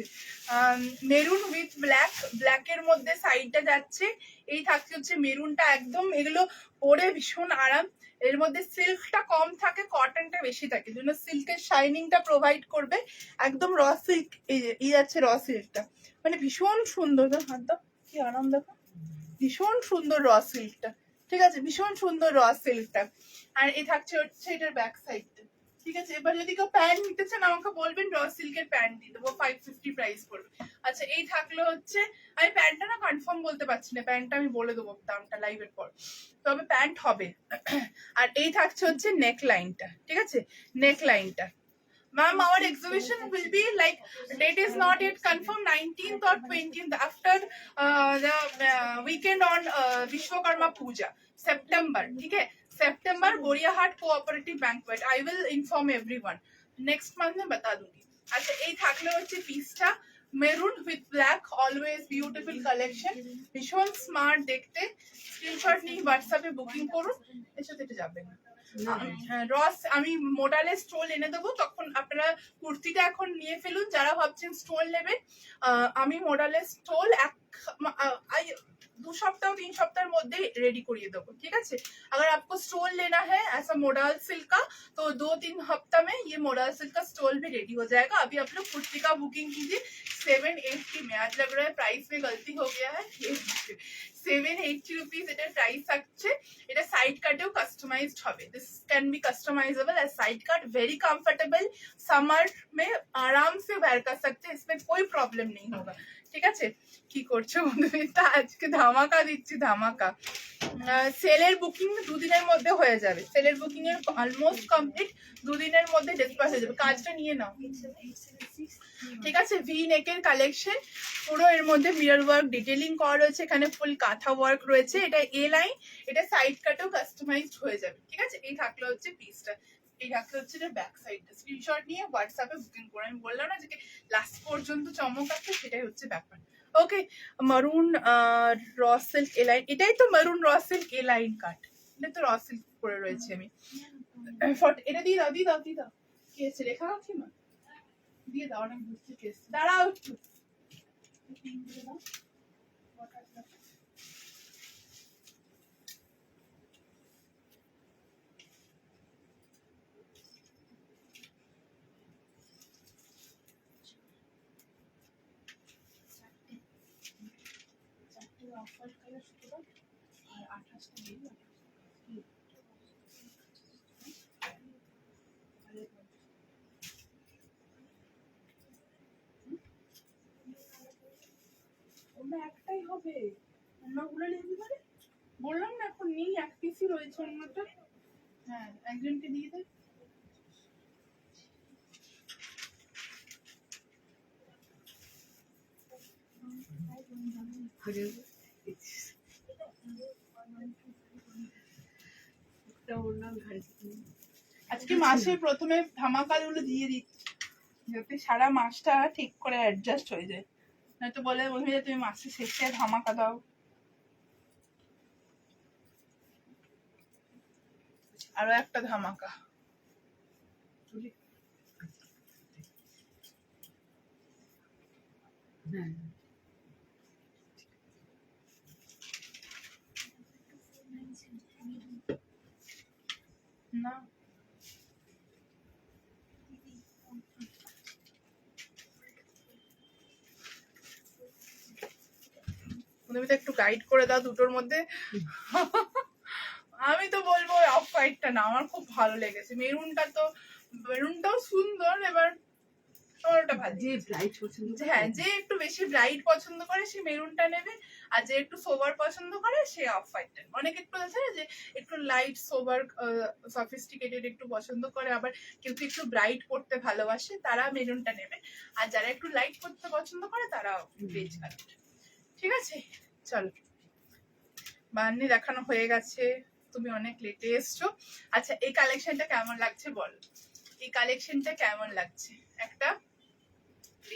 মেরুন উইথ ব্ল্যাক, ব্ল্যাকের মধ্যে সাইডটা যাচ্ছে, এই থাকছে হচ্ছে মেরুনটা একদম, এগুলো পরে ভীষণ আরাম। এর মধ্যে সিল্কটা কম থাকে, কটনটা বেশি থাকে, জন্য সিল্কের শাইনিংটা প্রোভাইড করবে। একদম র সিল্ক, এই যাচ্ছে র সিল্কটা, মানে ভীষণ সুন্দর। হাত দাও, কি আরাম দেখো, ভীষণ সুন্দর র সিল্কটা। ঠিক আছে, ভীষণ সুন্দর র সিল্কটা। আর এই থাকছে হচ্ছে এটার ব্যাক সাইডটা। ঠিক আছে, এবার যদি কেউ প্যান্ট নিতে চান আমাকে বলবেন, র সিল্কের প্যান্ট দিয়ে দেবো, 550 প্রাইস পড়বে। আচ্ছা, এই থাকলো হচ্ছে, আমি প্যান্টটা না কনফার্ম বলতে পারছি না, প্যান্টটা আমি বলে দেবো দামটা লাইভের পর, তবে প্যান্ট হবে। আর এই থাকছে হচ্ছে নেক লাইনটা। ঠিক আছে, নেক লাইনটা। Ma'am, our exhibition will be like, date is not yet confirmed, 19th or 20th, after the weekend on Vishwakarma Puja, September. ठीक है, September, Goriahat Cooperative Banquet. I will inform everyone. Next month में बता दूंगी। अच्छा, এই থাকলে হচ্ছে পিসটা maroon with black, always beautiful collection, ভীষণ স্মার্ট দেখতে। স্ক্রিনশট নিয়ে হোয়াটসঅ্যাপে বুকিং করুন, এর সাথে এটা যাবে না। রস আমি মোডালের স্টোল এনে দেবো, তখন আপনারা কুর্তিটা এখন নিয়ে ফেলুন যারা ভাবছেন স্টোল নেবেন। আমি মোডালের স্টোল 2 सप्ताह 3 सप्ताह मध्य रेडी करिए देबो। ठीक है, अगर आपको स्टोल लेना है ऐसा मोडल सिल्क का, तो 2-3 हफ्ता में ये मोडल सिल्क का स्टोल भी रेडी हो जाएगा। अभी आप लोग कुर्ती का बुकिंग कीजिए 780 में। आज लग रहा है प्राइस में गलती हो गया है, 780 रुपीज এটা প্রাইস থাকছে। এটা সাইড কাটেও কাস্টমাইজড হবে, this can be customisable as side cut, very comfortable, summer में आराम से वेयर कर सकते हैं, इसमें कोई प्रॉब्लम नहीं होगा। ঠিক আছে, কি করছো বন্ধুরা, আজকে ধামাকা দিচ্ছি, ধামাকা। সেলের বুকিং 2 দিনের মধ্যে হয়ে যাবে, সেলের বুকিং এর অলমোস্ট কমপ্লিট, 2 দিনের মধ্যে ডিসপ্যাচ হয়ে যাবে। কাজটা নিয়ে নাও। ঠিক আছে, ভি নেকের কালেকশন, পুরো এর মধ্যে মিরর ওয়ার্ক ডিটেইলিং করা রয়েছে, এখানে ফুল কাঁথা ওয়ার্ক রয়েছে, এটা এ লাইন, এটা সাইড কাটেও কাস্টমাইজড হয়ে যাবে। ঠিক আছে, এই থাকলো হচ্ছে পিসটা, এই থাকলো হচ্ছে এটা ব্যাক সাইডটা। স্ক্রিনশট নিয়ে হোয়াটসঅ্যাপে বুকিং করে, আমি বললাম না যে লাস্ট পর্যন্ত চমক আছে, সেটাই হচ্ছে ব্যাপার। ওকে, মারুন র সিল্ক এ লাইন, এটাই তো মারুন র সিল্ক এ লাইন কাট, এটা তো র সিল্ক পরে রয়েছে আমি। এটা দিয়ে দাও, দিয়ে দাও, দিয়ে দাও, কি আছে লেখা আছে মা, দিয়ে দাও, অনেক বুঝতে চেয়েছি, দাঁড়াও একটু। অফ হোয়াইট কালার সুতোটা আর 28টা নেই। অন্য একটাই হবে, অন্যগুলো নিবি মানে বললাম না এখন নেই, এক পিসই রয়েছে অন্যটা। হ্যাঁ একজনকে দিয়ে দে। আজকে মাসে প্রথমে ধামাকাগুলো দিয়ে দিচ্ছি যাতে সারা মাসটা ঠিক করে অ্যাডজাস্ট হয়ে যায়, নয়তো বলে বলবি যে তুমি মাসের শেষে ধামাকা দাও। আরো একটা ধামাকা। হ্যাঁ না তুমি তো একটু গাইড করে দাও দুটোর মধ্যে। আমি তো বলবো অফ হোয়াইটটা না, আমার খুব ভালো লেগেছে। মেরুনটাও সুন্দর, এবার ওটা ভালো। যে ব্রাইট পছন্দ হ্যাঁ যে একটু বেশি ব্রাইট পছন্দ করে সে মেরুনটা নেবে, আর যে একটু সোবার পছন্দ করে সে অফ হোয়াইটটা। অনেক একটু আছে না যে একটু লাইট সোবার সফিস্টিকেটেড একটু পছন্দ করে, আবার কেউ একটু ব্রাইট পড়তে ভালোবাসে তারা মেরুনটা নেবে, আর যারা একটু লাইট পড়তে পছন্দ করে তারা বেজ কালার। ঠিক আছে চলো, বান্নি দেখানো হয়ে গেছে, তুমি অনেক লেটে এসছো। আচ্ছা এই কালেকশনটা কেমন লাগছে বল, এই কালেকশনটা কেমন লাগছে? একটা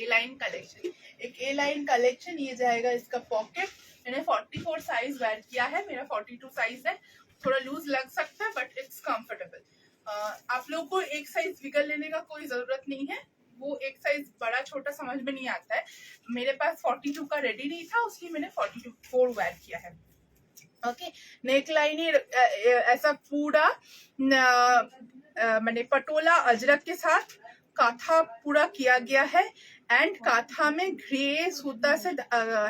ए लाइन कलेक्शन, एक ए लाइन कलेक्शन। ये जाएगा इसका पॉकेट, मैंने 44 साइज वेयर किया है, मेरा 42 साइज है, थोड़ा लूज लग सकता है बट इट्स कंफर्टेबल। आप लोग को एक साइज बिगर लेने का कोई जरूरत नहीं है, वो एक साइज बड़ा छोटा समझ में नहीं आता है। मेरे पास 42 का रेडी नहीं था, उसलिए मैंने 44 वेयर किया है। ओके नेक लाइन ऐसा पूरा मैंने पटोला अजरक के साथ काथा पूरा किया गया है, एंड काथा में ग्रे सूता से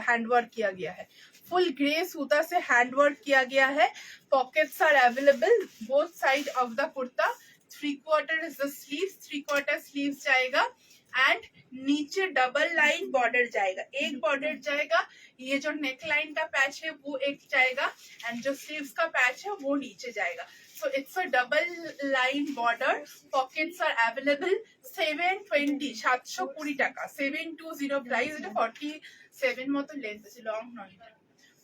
हैंडवर्क किया गया है, फुल ग्रे सूता से हैंडवर्क किया गया है। Pockets are available both side of the kurta, 3/4 is the sleeves, 3/4 sleeves जाएगा, एंड नीचे डबल लाइन बॉर्डर जाएगा, एक बॉर्डर जाएगा, ये जो नेक लाइन का पैच है वो एक जाएगा, एंड जो स्लीव्स का पैच है वो नीचे जाएगा। So it's a double line border. Pockets are available. 720 720 টাকা, 720 प्राइस। এটা 47 মতো লেন্থ আছে, লং নয়,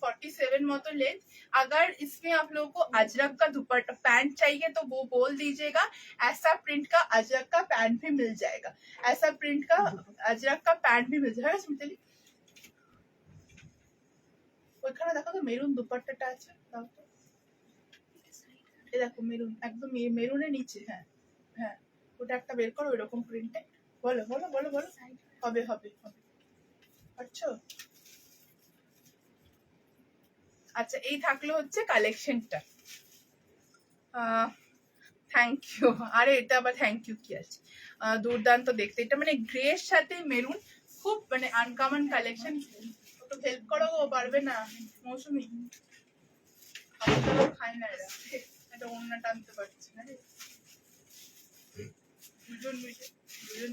47 মতো লেন্थ। अगर इसमें आप लोगों को अजरक का दुपट्टा पैंट चाहिए तो वो बोल दीजिएगा, ऐसा प्रिंट का अजरक का पैंट भी मिल जाएगा, ऐसा प्रिंट का अजरक का पैंट भी मिल जाएगा। स्मिताली ওইখানে দেখো তো মেরুন দুপাট্টাটা আছে, দাও তো। এই দেখো মেরুন, একদম মেরুনের নিচে, হ্যাঁ হ্যাঁ ওটা একটা বের করো ওইরকম প্রিন্টে। বলো বলো বলো বলো, হবে হবে হবে, পারছো? আচ্ছা এই থাকলো হচ্ছে কালেকশনটা। Thank you. আরে এটা আবার থ্যাংক ইউ কি আছে, দুর্দান্ত দেখতে। এটা মানে গ্রের সাথে মেরুন, খুব মানে আনকমন কালেকশন। একটু হেল্প করো, পারবে না মৌসুমি, খাই না এরা, এটা অন্য টানতে পারছি না রে, দুজন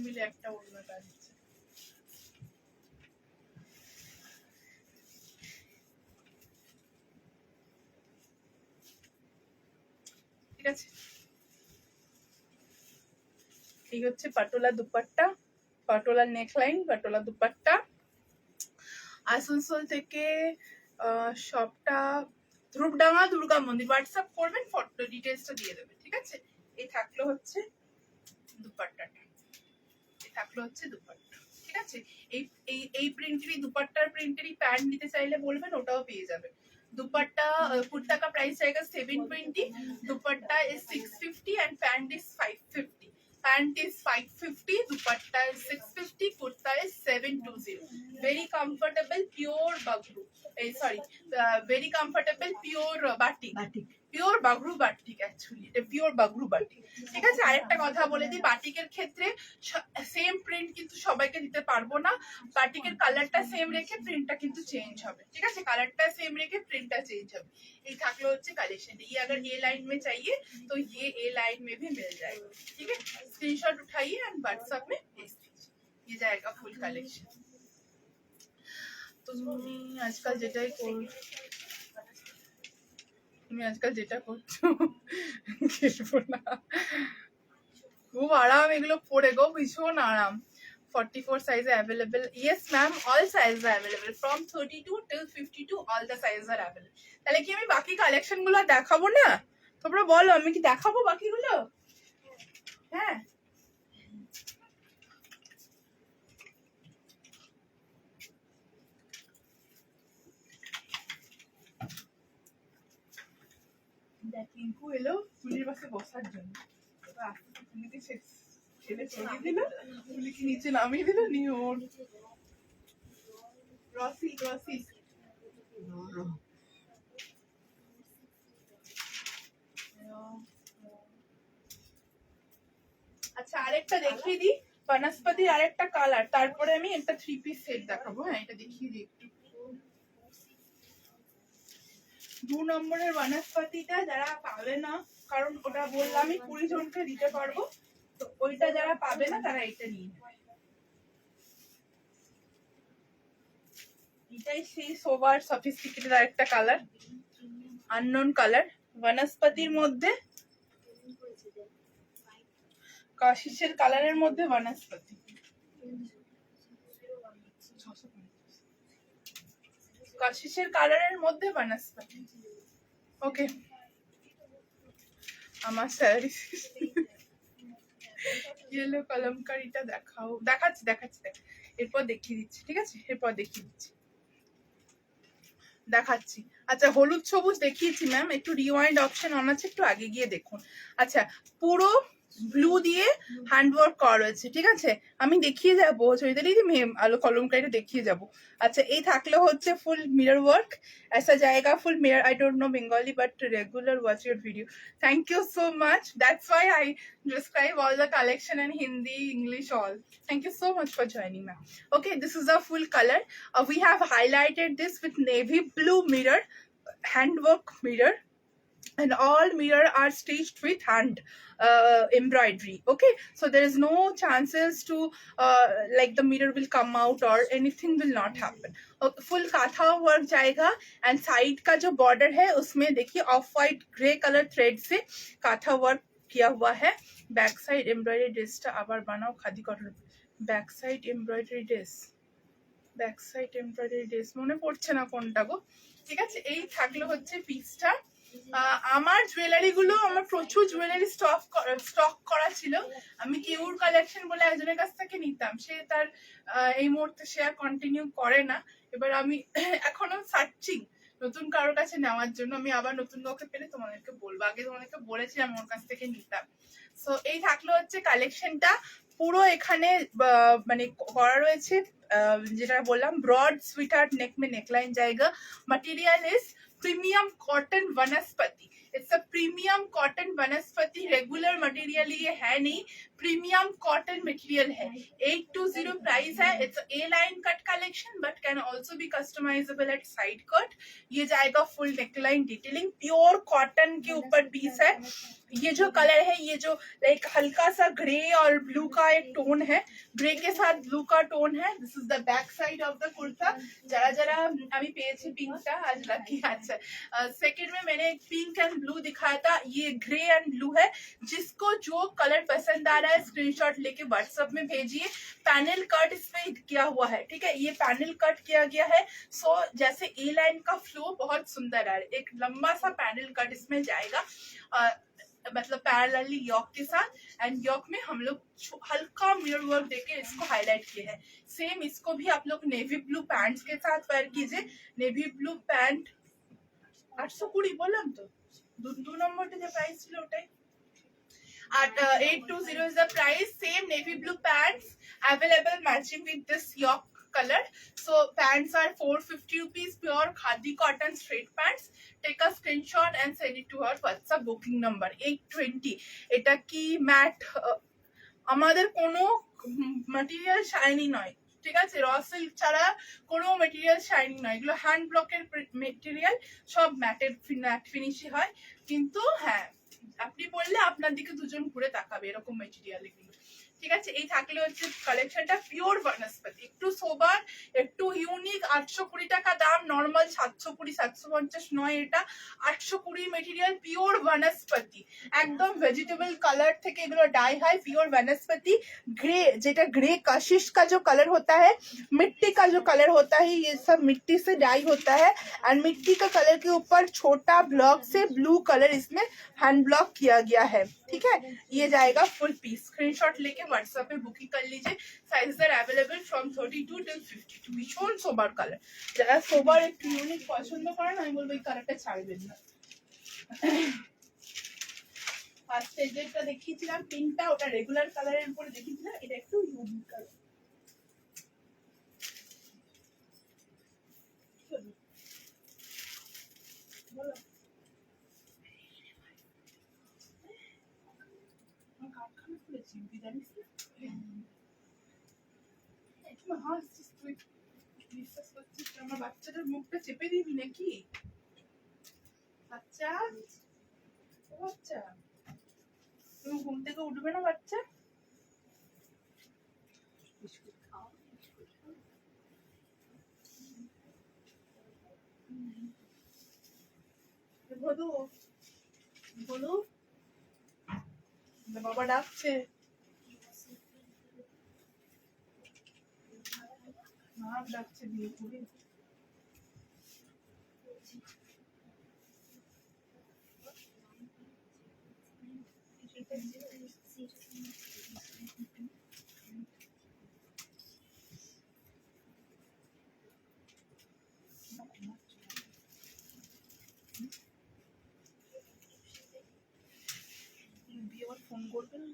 মিলে একটা অন্য টানছে। ঠিক আছে এই হচ্ছে পাটোলা দুপাট্টা, পাটোলা নেকলাইন, পাটোলা দুপাট্টা। আসানসোল থেকে শপটা রূপডাঙ্গা দুর্গা মন্দির, হোয়াটসঅ্যাপ করবেন, ফটো ডিটেলসটা দিয়ে দেবে। ঠিক আছে এই থাকলো হচ্ছে দুপাট্টাটা, এই থাকলো হচ্ছে দুপাট্টা। ঠিক আছে এই এই এই প্রিন্টেরই দুপাট্টার প্রিন্টেরই প্যান্ট নিতে চাইলে বলবেন, ওটাও পেয়ে যাবে। दुपट्टा कुर्ता का प्राइस रहेगा 720, dupatta is 650 and pant is 550। Pant is 550, dupatta is 650, kurta is 720। Very comfortable pure Bagru, এই sorry very comfortable pure batik, batik pure Bagru batik, actually এটা পিওর বাগরু বাটিক। ঠিক আছে, আরেকটা কথা বলে দিই, বাটিকের ক্ষেত্রে সেম প্রিন্ট কিন্তু সবাইকে দিতে পারবো না। বাটিকের কালারটা সেম রেখে প্রিন্টটা কিন্তু চেঞ্জ হবে। ঠিক আছে, কালারটা सेम रेखे प्रिंटটা চেঞ্ज হবে। এই থাকলো হচ্ছে কালেকশন। ये अगर ए लाइन में चाहिए तो ये ए लाइन में भी मिल जाएगा। ठीक है, स्क्रीनशॉट उठाइए एंड व्हाट्सएप में भेज दीजिए, ये जाएगा फुल कलेक्शन। তুমি আজকাল যেটাই তুমি আজকাল যেটা করছো খেলবো না, খুব আরাম এগুলো পরে গো, ভীষণ আরাম। 44 size available. Yes ma'am, all sizes are available from 32 till 52, all the sizes are available. তাহলে কি আমি বাকি কালেকশন গুলো দেখাবো না? তোমরা বলো, আমি কি দেখাবো বাকিগুলো? হ্যাঁ, দেখ রিঙ্কু এলো তুলির পাশে বসার জন্য। তুলিকে ছেলে চড়িয়ে দিল, তুলিকে নিচে নামিয়ে দিল, নিয়ে ওর রসি রসি আচ্ছা আরেকটা দেখিয়ে দিই, বনস্পতির আরেকটা কালার, তারপরে আমি একটা 3 পিস সেট দেখাবো। হ্যাঁ, এটা দেখিয়ে দিই একটু। 2 নম্বরের বনস্পতিটা যারা পাবে না, কারণ ওটা বললাম আমি 20 জনকে দিতে পারবো, তো ওইটা যারা পাবে না তারা এটা নিয়ে নেবে। এটাই সেই সোবার সফিস্টিকেটেড আরেকটা কালার, আননোন কালার, বনস্পতির মধ্যে কাশিসের কালারের মধ্যে বনস্পতি, কাশিসের কালারের মধ্যে বনস্পতি। ওকে, আমার স্যালারি ইয়েলো কলমকারিটা দেখাও, দেখাচ্ছি দেখাচ্ছি দেখ, এরপর দেখিয়ে দিচ্ছি। ঠিক আছে, এরপর দেখিয়ে দিচ্ছি, দেখাচ্ছি। আচ্ছা হলুদ সবুজ দেখিয়েছি ম্যাম, একটু রিওয়াইন্ড অপশন অন আছে, একটু আগে গিয়ে দেখুন। আচ্ছা, পুরো ব্লু দিয়ে হ্যান্ডওয়ার্ক করা রয়েছে। ঠিক আছে, আমি দেখিয়ে যাবো চরিতা দিদি, আলো কলমকারিটা দেখিয়ে যাব। আচ্ছা, এই থাকলে হচ্ছে ফুল মিরর ওয়ার্ক, ऐसा जाएगा full mirror. I don't know Bengali but regular watch your video. Thank you so much, that's why I describe all the collection in Hindi, English, all. Thank you so much for joining ma'am. Okay, this is a full color. We have highlighted this with navy blue mirror, handwork mirror, and all mirror are stitched with hand embroidery. Okay, so there is no chances to like the mirror will come out or anything will not happen. Full kantha work जाएगा, and side का जो border है उसमें देखिए off white grey colour thread से kantha work किया हुआ है। बैक साइड एम्ब्रॉयडरी ड्रेसটা আবার বানাও khadi cotton, back side embroidery dress, back side embroidery dress মনে পড়ছে না কোনটা গো। ঠিক আছে, এই থাকলো হচ্ছে পিসটা। আমার জুয়েলারি গুলো, আমার প্রচুর জুয়েলারি স্টক করা ছিল, আমি কেউর কালেকশন বলে একজনের কাছ থেকে নিতাম, সে তার এই মুহূর্তে সে আর কন্টিনিউ করে না। এবার আমি এখনো সার্চিং নতুন কারোর কাছে নেওয়ার জন্য, আমি আবার নতুন কাউকে পেলে তোমাদেরকে বলবো, আগে তোমাদেরকে বলেছিলাম ওর কাছ থেকে নিতাম। সো এই থাকলো হচ্ছে কালেকশনটা, পুরো এখানে মানে করা রয়েছে, যেটা বললাম ব্রড সুইট হার্ট नेक में नेकलाइन जाएगा। मटेरियल इज प्रीमियम कॉटन वनस्पति, इट्स अ प्रीमियम कॉटन वनस्पति, रेगुलर मटेरियल ये है नहीं, प्रीमियम कॉटन मटेरियल है। 820 प्राइस है। It's A line cut collection but can also be customizable at side cut. ये जाएगा full neckline detailing, pure cotton के ऊपर पीस है। ये जो कलर है, ये जो लाइक हल्का सा ग्रे और ब्लू का एक टोन है, ग्रे के साथ ब्लू का टोन है। This is the back side of the kurta. जरा जरा अभी पेज पिंकटा आज लकी। अच्छा, सेकंड में मैंने पिंक एंड ब्लू दिखाया था, ये ग्रे एंड ब्लू है। जिसको जो कलर पसंद आ रहा है स्क्रीनशॉट लेके व्हाट्सएप में भेजिए। पैनल कट इसमें किया हुआ है, ठीक है, ये पैनल कट किया गया है। सो जैसे ए लाइन का फ्लो बहुत सुंदर है, एक लंबा सा पैनल कट इसमें जाएगा, मतलब पैरेलली यॉक के साथ, एंड यॉक में हम लोग हल्का मिरर वर्क देके इसको हाईलाइट किए हैं। सेम इसको भी आप लोग नेवी ब्लू पैंट्स के साथ वेयर कीजिए। नेवी ब्लू पैंट 820 বললাম তো, দু নম্বরটা যে প্রাইস ছিল ওটাই। At 820 is the price. Same navy blue pants available matching with this yoke color. So pants are 450 rupees, pure khadi cotton straight pants. Take a screenshot and send it to her WhatsApp booking number 820. এটা কি mat, আমাদের কোনো material shiny নয়, ঠিক আছে? Raw silk ছাড়া কোনো material shiny নয়, এগুলো হ্যান্ড ব্লকের ম্যাটেরিয়াল, সব ম্যাটের ফিনিশই হয়। কিন্তু হ্যাঁ, আপনি বললে আপনার দিকে দুজন ঘুরে তাকাবে, এরকম ম্যাটেরিয়াল এগুলো, ঠিক আছে? এই থাকলে হচ্ছে কালেকশনটা পিওর বনস্পতি, একটু সোবার, একটু ইউনিক। 820 টাকা দাম, নর্মাল 720 750 নয়, এটা 820 মেটেরিয়াল, পিওর বনস্পতি, একদম ভেজিটেবল কালার থেকে এগুলো डाई है, प्योर वनस्पति ग्रे, जेटा ग्रे कशिश का जो कलर होता है, मिट्टी का जो कलर होता है, ये सब मिट्टी से डाई होता है। एंड मिट्टी का कलर के ऊपर छोटा ब्लॉक से ब्लू कलर इसमें हैंड ब्लॉक किया गया है, ठीक है? ये जाएगा फुल पीस। स्क्रीनशॉट लेके व्हाट्सएप पे बुकिंग कर लीजिए। Size are available from 32 till 52। ভীষণ সোবার কালার, যারা সোবার একটু ইউনিক পছন্দ করেন আমি বলবো এই কালারটা ছাড়বেন না। ফার্স্টে যেটা দেখিয়েছিলাম পিঙ্কটা, ওটা রেগুলার কালারের উপরে দেখিয়েছিলাম, এটা একটু ইউনিক কালার। বলো কারখানা খুলেছি জানিস না? একটু হাসছিস তুই, বিশ্বাস করছিস না? আমার বাচ্চাটার মুখটা চেপে দিবি নাকি? বাচ্চা, ও বাচ্চা, তুমি ঘুম থেকে উঠবে না বাচ্চা? বিস্কুট খাও, বিস্কুট খাও। বধু, বধু, বাবা ডাকছে। মা ডাকছে বিয়ে করে। বিয়ে আবার ফোন করবে না?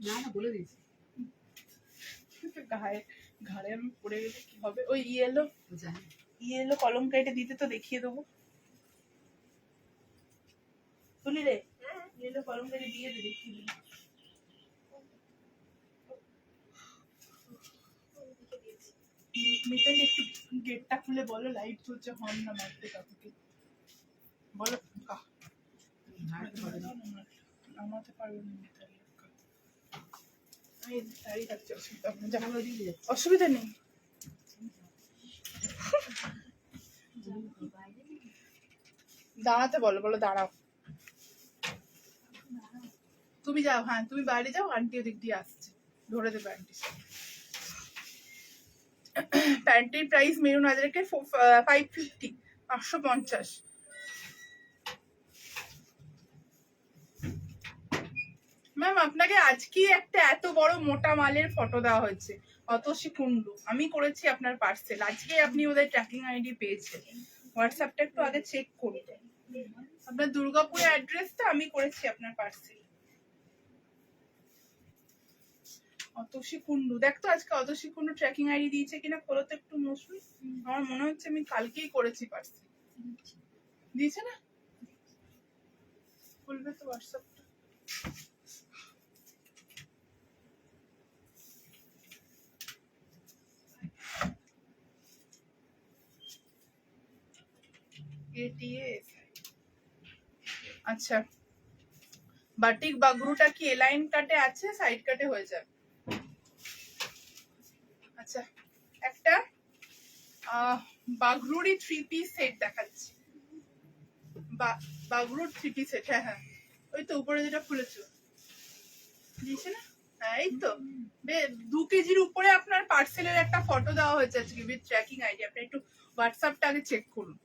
না না বলে দিয়েছি, ঘাড়ে ঘাড়ে আমি পড়ে গেলে কি হবে? ওই ইয়েলো জানি। ইয়েলো কলম কেটে দিতে তো দেখিয়ে দেবো। শুনি রে, ইয়েলো কলম কেটে দিয়ে দে, দেখিয়ে দেবো। মিতালি একটু গেটটা খুলে বলো, লাইট জ্বলছে, হর্ন না মারতে কাকুকে বলো। নাড়তে পারে না। নামাতে পারবে না মিতালি, আমি দাঁড়িয়ে থাকছি, অসুবিধা হবে না, যা। ওই দিকে যাচ্ছে। অসুবিধা নেই, দাঁড়াতে বলো, বলো দাঁড়াও। তুমি যাও, হ্যাঁ তুমি বাইরে যাও, আন্টি ওদিক দিয়ে আসছে, ধরে দেবে আন্টি। প্যান্টের প্রাইস মেরুন আজরাকের 550, 550। ম্যাম আপনাকে আজকেই একটা এত বড় মোটা মালের ফটো দেওয়া হয়েছে, অতসী কুন্ডু, আমি করেছি আপনার পার্সেল, আজকে আপনি ওদের ট্র্যাকিং আইডি পেয়েছেন। হোয়াটসঅ্যাপটা একটু আগে চেক করুন, আপনার দুর্গাপুরের অ্যাড্রেসটা আমি করেছি আপনার পার্সেল। অতসী কুন্ডু, দেখ তো আজকে অতসী কুন্ডু ট্র্যাকিং আইডি দিয়েছে কিনা, খোলো তো একটু মৌসুমি। আমার মনে হচ্ছে আমি কালকেই করেছি পার্সেল। দিয়েছে না? খুলবে তো হোয়াটসঅ্যাপটা। আচ্ছা, বাটিক বাগরুটা কি এলাইন কাটে আছে, সাইড কাটে হয়ে যাবে? আচ্ছা, একটা বাগরুরি 3 পিস সেট দেখাচ্ছি, বাগরুর 3 পিস সেট। হ্যাঁ হ্যাঁ, ওই তো উপরে যেটা খুলেছো দিয়েছে না? হ্যাঁ এই তো, 2 কেজির উপরে আপনার পার্সেলের একটা ফটো দেওয়া হয়েছে আজকে উইথ ট্র্যাকিং আইডি, আপনি একটু হোয়াটসঅ্যাপটা আগে চেক করুন।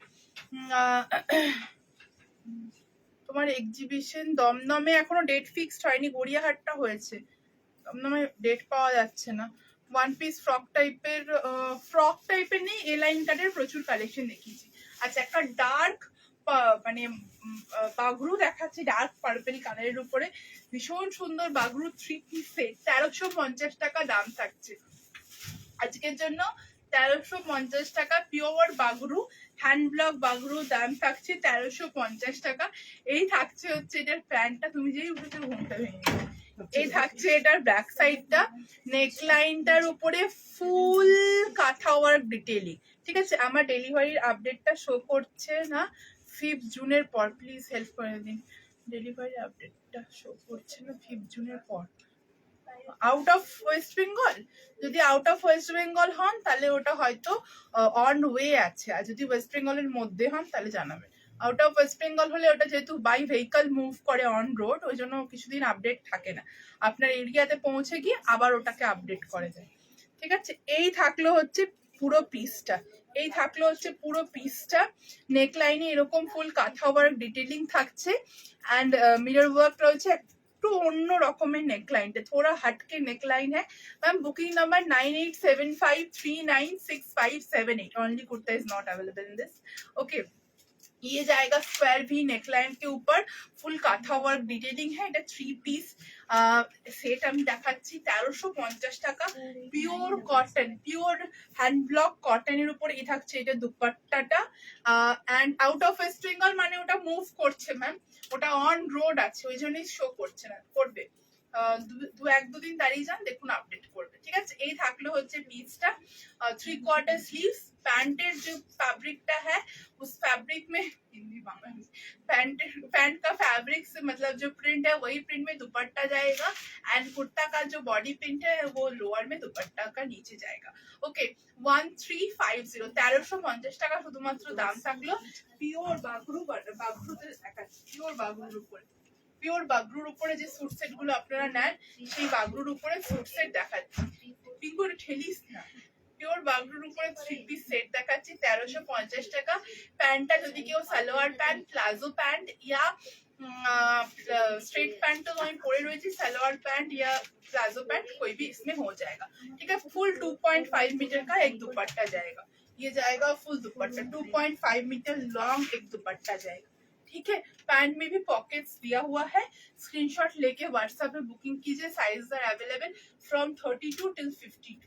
তোমার এক্সিবিশন দমদমে এখনো ডেট ফিক্সড হয়নি, গড়িয়াহাটটা হয়েছে, দমদমে ডেট পাওয়া যাচ্ছে না। ওয়ান পিস ফ্রক টাইপের নেই, এ লাইন কাটের প্রচুর কালেকশন দেখিয়েছি। আচ্ছা, একটা ডার্ক মানে বাগরু দেখাচ্ছি, ডার্ক পার্পল কালারের উপরে, ভীষণ সুন্দর বাগরু 3 পিস সেট, 1350 টাকা দাম থাকছে। আজকের জন্য 1350 টাকা pure Bagru, hand block Bagru দাম থাকছে 1350 টাকা। এই থাকছে হচ্ছে এটার প্যান্টটা, তুমি যেই উঠেছো ঘুমটা ভেঙে গেছে। এই থাকছে এটার ব্যাক সাইডটা, নেক লাইনটার উপরে ফুল কাঁথা ওয়ার্ক ডিটেইলিং। ঠিক আছে, আমার ডেলিভারির আপডেটটা শো করছে না 5 জুনের পর, প্লিজ হেল্প করে দিন। ডেলিভারি আপডেটটা শো করছে না 5 জুনের পর। আউট অফ ওয়েস্ট বেঙ্গল, যদি আউট অফ ওয়েস্ট বেঙ্গল হন তাহলে ওটা হয়তো অন ওয়ে আছে, আর যদি ওয়েস্ট বেঙ্গলের মধ্যে হন তাহলে জানাবেন। আউট অফ ওয়েস্ট বেঙ্গল হলে ওটা যেহেতু বাই ভেহিকল মুভ করে অন রোড, ওই জন্য কিছুদিন আপডেট থাকে না, আপনার এরিয়াতে পৌঁছে গিয়ে আবার ওটাকে আপডেট করে দেয়। ঠিক আছে, এই থাকলো হচ্ছে পুরো পিসটা, এই থাকলো হচ্ছে পুরো পিসটা। নেক লাইনে এরকম ফুল কাঁথা ওয়ার্ক ডিটেলিং থাকছে, অ্যান্ড মিরর ওয়ার্ক রয়েছে। একটু অন্য রকমের নেকলাইনটা, थोड़ा हटके नेकलाइन है ma'am. Booking number 9875396578। Only kurta is not available in this. Okay, ये जाएगा स्क्वायर वी नेकलाइन के ऊपर, ফুল কাঁথা ওয়ার্ক ডিটেলিং है। এটা 3 পিস সেট আমি দেখাচ্ছি 1350 টাকা। Pure cotton, pure hand block কটনের উপর এই থাকছে এটা দুপাট্টাটা। And out of West Bengal মানে ওটা মুভ করছে ম্যাম, ওটা অন রোড আছে, ওই জন্যই শো করছে না, করবে এক দুদিন দাঁড়িয়ে যান, দেখুন আপডেট করবে। ঠিক আছে, এই থাকলো হচ্ছে পিসটা। 3/4 स्लीव्स। पैंटेर जो फैब्रिकটা है उस फैब्रिक में हिंदी बांग्ला पैंट का फैब्रिक से मतलब जो प्रिंट है वही प्रिंट में दुपट्टा जाएगा, एंड कुर्ता का जो बॉडी प्रिंट है वो लोअर में दुपट्टा का नीचे जाएगा। ओके, 1350 1350 টাকা শুধুমাত্র দাম থাকলো। পিওর বাগরু, বাগরুতে দেখাচ্ছি পিওর বাগরুর উপরে, পিওর বাগরুর উপরে যে স্যুট সেট গুলো আপনারা নেন সেই বাগরুর উপরে স্যুট সেট দেখাচ্ছি। পিঙ্গুর ঠেলিস না, পিওর বাগরুর উপরে 3 পিস সেট দেখাচ্ছি 1350 টাকা। প্যান্টটা যদি কেউ সালোয়ার প্যান্ট, প্লাজো প্যান্ট या स्ट्रेट पैंट तो वहीं पड़े रही थी, सलवार पैंट या प्लाजो पैंट कोई भी इसमें हो जाएगा। ठीक है, फुल 2.5 मीटर का एक दुपट्टा जाएगा, ये जाएगा फुल दुपट्टा 2.5 मीटर लॉन्ग एक दुपट्टा जाएगा। ठीक है, पैंट में भी पॉकेट्स दिया हुआ है। स्क्रीनशॉट लेके व्हाट्सएप पे बुकिंग कीजिए। Size are available from 32 till 52,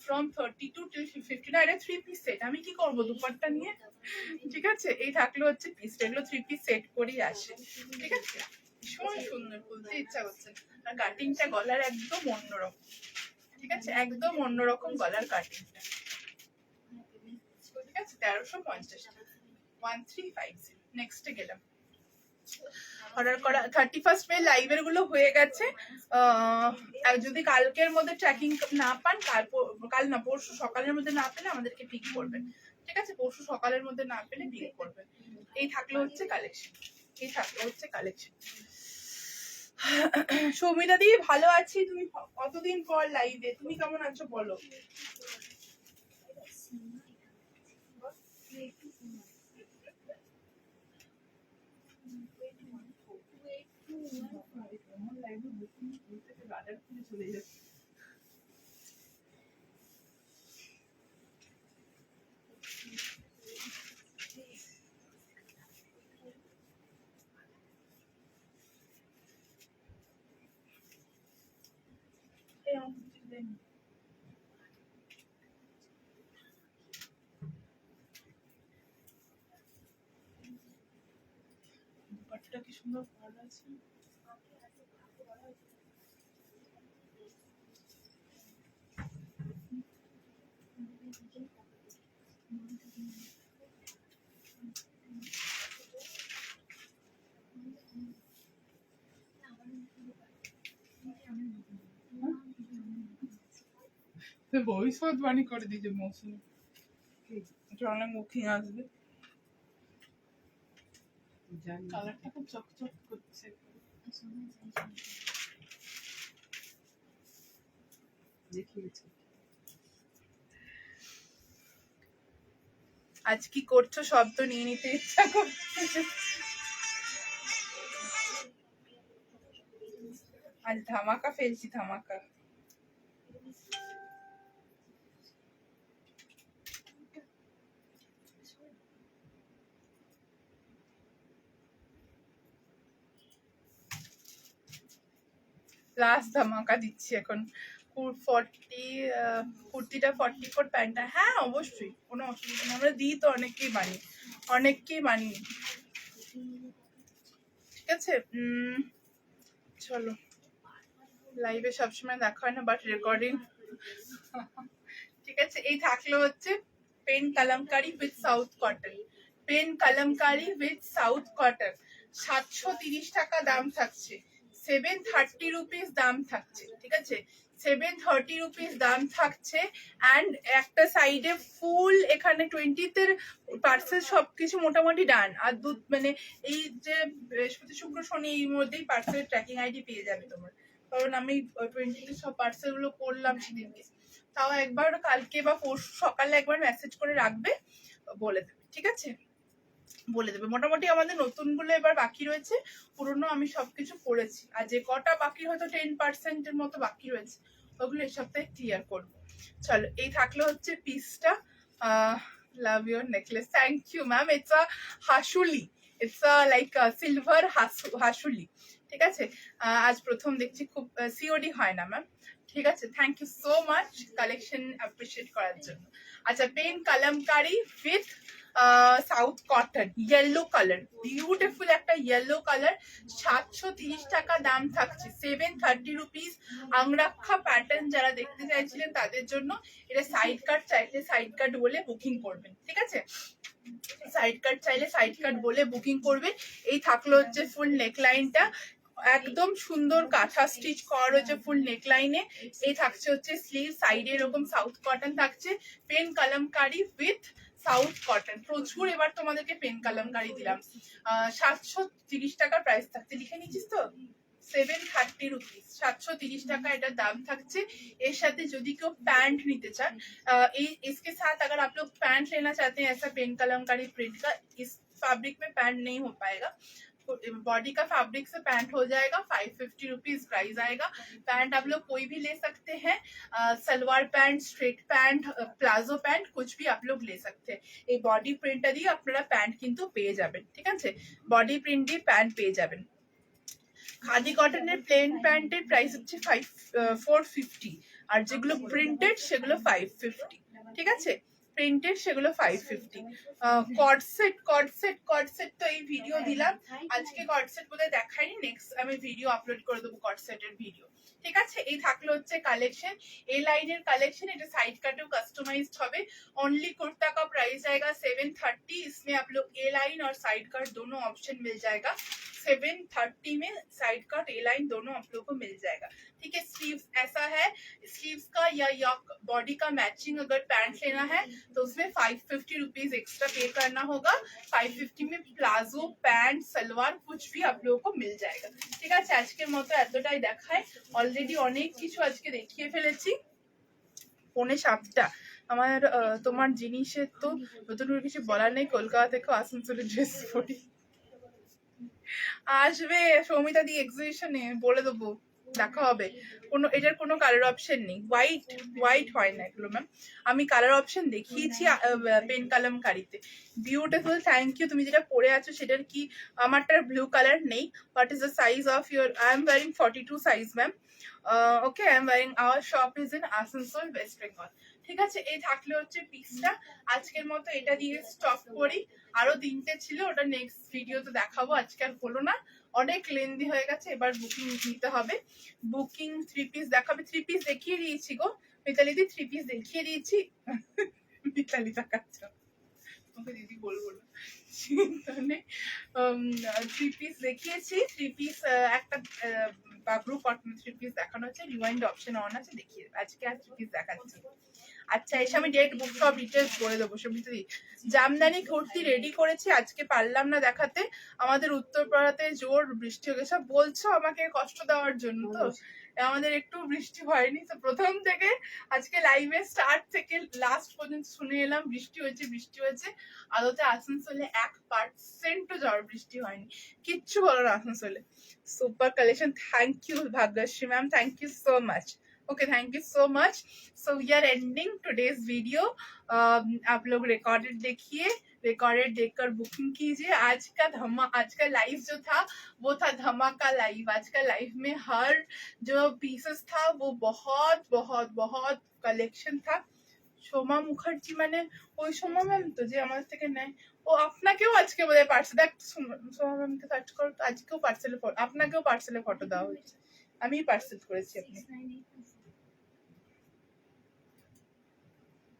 from 32 till 50 না, এটা 3 পিস সেট। আমি কি করব দুপাট্টা নিয়ে? ঠিক আছে, এই থাকলো হচ্ছে পিসটা, এগুলো 3 পিস সেট করেই আসে। ঠিক আছে, ভীষণ সুন্দর, বলতে ইচ্ছা করছে। আর কাটিংটা গলার একদম অন্যরকম। ঠিক আছে, একদম অন্যরকম গলার কাটিংটা। ঠিক আছে, 1350 1350। নেক্সটে গেলাম। অর্ডার করা 31st মে লাইভের গুলো হয়ে গেছে। যদি কালকের মধ্যে ট্র্যাকিং না পান, কাল না পরশু সকালের মধ্যে না পেলে আমাদেরকে পিক করবেন। ঠিক আছে, পরশু সকালের মধ্যে না পেলে পিক করবেন। এই থাকলো হচ্ছে কালেকশন, এই থাকলো হচ্ছে কালেকশন। সৌমিতা দি ভালো আছি, তুমি কতদিন পর লাইভে, তুমি কেমন আছো বলো? দুপাট্টাটা কি সুন্দর করা আছে। ভবিষ্যৎবাণী করে দিয়েছে মৌসুমি, অনেক মুখী আসবে। কালারটা খুব চকচক করছে। আজ কি করছো সব তো নিয়ে নিতে ইচ্ছা করছে। আজ ধামাকা ফেলছি, ধামাকা। লাস্ট ধামাকা দিচ্ছি এখন। 40 কুর্তিটা 44, প্যান্টটা হ্যাঁ অবশ্যই কোনো অসুবিধা নেই, আমরা দিই তো অনেককেই বানিয়ে, ঠিক আছে। চলো, লাইভে সবসময় দেখা হয় না, বাট রেকর্ডিং ঠিক আছে। এই থাকলো হচ্ছে pen Kalamkari with South cotton, pen Kalamkari with South cotton, 730 টাকা দাম থাকছে, 730 রুপিস দাম থাকছে, ঠিক আছে, 730 রুপিস দাম থাকছে। অ্যান্ড একটা সাইডে ফুল এখানে 20তে পার্সেল সবকিছু মোটামুটি ডান, আর মানে এই যে বৃহস্পতি শুক্র শনি এই মধ্যেই পার্সেল ট্র্যাকিং আইডি পেয়ে যাবে তোমার, কারণ আমি 20তে সব পার্সেল গুলো করলাম সেদিনকে। তাও একবার কালকে বা পরশু সকালে একবার মেসেজ করে রাখবে, বলে দেবে, ঠিক আছে, বলে দেবে। মোটামুটি আমাদের নতুনগুলো এবার বাকি রয়েছে, পুরনো আমি সবকিছু করেছি, আর যে কটা বাকি হয়তো 10% মতো বাকি রয়েছে ওগুলো এই সপ্তাহে ক্লিয়ার করবো। চলো, এই থাকলো হচ্ছে পিসটা। Love your necklace, thank you ma'am, it's a hasuli, it's a like silver hasuli, ঠিক আছে। আজ প্রথম দেখছি, খুব সিওডি হয় না ম্যাম, ঠিক আছে। Thank you so much collection appreciate করার জন্য। আচ্ছা, pen Kalamkari with South cotton, yellow colour, beautiful একটা ইয়েলো কালার, 730 টাকা দাম থাকছে, 730 রুপিস। আংরাক্ষা প্যাটার্ন যারা দেখতে চাইছিলেন তাদের জন্য এটা সাইড কাট, চাইলে সাইড কাট বলে বুকিং করবেন, ঠিক আছে, সাইড কাট চাইলে সাইড কাট বলে বুকিং করবে। এই থাকলো হচ্ছে ফুল নেকলাইনটা, একদম সুন্দর কাঁথা স্টিচ করা রয়েছে ফুল নেকলাইনে। এই থাকছে হচ্ছে স্লিভ, সাইডে এরকম সাউথ কটন থাকছে, pen Kalamkari with South cotton, প্রচুর এবার তোমাদেরকে পেন কালামকারি দিলাম। 730 টাকার প্রাইস থাকছে, লিখে নিচ্ছিস তো, 730 রুপিস, 730 টাকা এটার দাম থাকছে। এর সাথে যদি কেউ पैंट নিতে চান, इसके साथ अगर आप लोग पैंट लेना चाहते हैं ऐसा पेन कलमकारी प्रिंट का, इस फैब्रिक में पैंट नहीं हो पाएगा, बॉडी का फैब्रिक से पैंट हो जाएगा, 550 रुपीज प्राइस आएगा। पैंट आप लोग कोई भी ले सकते हैं, salwar pant, straight pant, palazzo pant, कुछ भी आप लोग ले सकते हैं। এই বডি প্রিন্টটা দিয়ে আপনারা প্যান্ট কিন্তু পেয়ে যাবেন, ঠিক আছে, বডি প্রিন্ট দিয়ে প্যান্ট পেয়ে যাবেন। খাদি কটনের প্লেন প্যান্টের প্রাইস হচ্ছে 450, আর যেগুলো প্রিন্টেড সেগুলো 550, ঠিক আছে, প্রিন্টেড সেগুলো 550। কর্ডসেট তো এই ভিডিও দিলাম আজকে, কর্ডসেট বোধহয় দেখাইনি, নেক্সট আমি ভিডিও আপলোড করে দেবো কর্ডসেটের ভিডিও, ঠিক আছে। এই থাকলো হচ্ছে কালেকশন, এই লাইনের কালেকশন, এটা साइड कटेও कस्टमाइज्ड হবে। ओनली कुर्ता का प्राइस आएगा 730, इसमें आप लोग ए लाइन और साइड कट दोनों ऑप्शन मिल जाएगा, 730 में साइड कट ए लाइन दोनों आप लोग को मिल जाएगा, ठीक है। स्लीव्स ऐसा है, स्लीव्स का या बॉडी का मैचिंग अगर पैंट लेना है तो उसमें 550 रुपीज एक्स्ट्रा पे करना होगा। 550 में प्लाजो, पैंट, सलवार कुछ भी आप लोगों को मिल जाएगा, ঠিক আছে। আজকের মতো এতটাই দেখায়, অলরেডি অনেক কিছু আজকে দেখিয়ে ফেলেছি, 6:45 আমার। তোমার জিনিসের তো নতুন করে কিছু বলার নেই, কলকাতা থেকে আসানসোলে ড্রেস পরি, আসবে সৌমিতা দি এক্সিবিশনে, বলে দেবো, দেখা হবে। এটার কোনো কালার অপশন নেই, হোয়াইট হয় না এগুলো ম্যাম, আমি কালার অপশন দেখিয়েছি পেন কালামকারিতে। Beautiful, thank you. তুমি যেটা পরে আছো সেটার কি, আমারটার ব্লু কালার নেই, what is the size of your, I am wearing 42 size ma'am, okay, I am wearing, our shop is in Asansol, West Bengal, ঠিক আছে। এই থাকলে হচ্ছে পিসটা, আজকের মতো এটা দিয়ে স্টপ করি। আরো 3টে ছিল, ওটা নেক্সট ভিডিওতে দেখাবো, আজকে আর হলো না, অনেক লেন্দি হয়ে গেছে। এবার বুকিং নিতে হবে, বুকিং 3 পিস দেখাবে, 3 পিস দেখিয়ে দিয়েছি গো মিতালি দি, 3 পিস দেখিয়ে দিয়েছি। মিতালি দেখাচ্ছে, ওকে দিদি বলবো না, 3 পিস দেখিয়েছি, 3 পিস একটা বাবরু কটন 3 পিস দেখানো হচ্ছে, রিওয়াইন্ড অপশন অন আছে, দেখিয়ে আজকে আর 3 পিস দেখাচ্ছি। আচ্ছা, এসে আমি ডেট বুক সব ডিটেলস বলে দেবো। সমিতি দি, জামদানি কুর্তি রেডি করেছি, আজকে পারলাম না দেখাতে, আমাদের উত্তরপাড়াতে জোর বৃষ্টি হয়ে গেছে, বলছো আমাকে কষ্ট দেওয়ার জন্য, তো আমাদের একটু বৃষ্টি হয়নি, তো প্রথম থেকে আজকে লাইভে স্টার্ট থেকে লাস্ট পর্যন্ত শুনে এলাম বৃষ্টি হয়েছে। আদতে আসানসোলে 1% ঝড় বৃষ্টি হয়নি, কিচ্ছু বলো না আসানসোলে। Super collection, thank you Bhagyashree ma'am, thank you so much. Okay, thank you so much. So we are ending today's video. आप लोग recorded देखिए, रिकॉर्डेड देखकर बुकिंग कीजिए। आज का लाइव जो था वो था धमाका लाइव। आज का लाइव में हर जो पीसेस था वो बहुत बहुत बहुत कलेक्शन था। সোমা মুখার্জি মানে ওই সোমা ম্যাম তো যে আমাদের থেকে নেয়, ও আপনাকেও আজকে বোধহয় পার্সেল, দেখ সোমা ম্যামকে সার্চ করো তো, আজকেও পার্সেলে আপনাকেও পার্সেলে ফটো দেওয়া হয়েছে, আমি পার্সেল করেছি। আপনি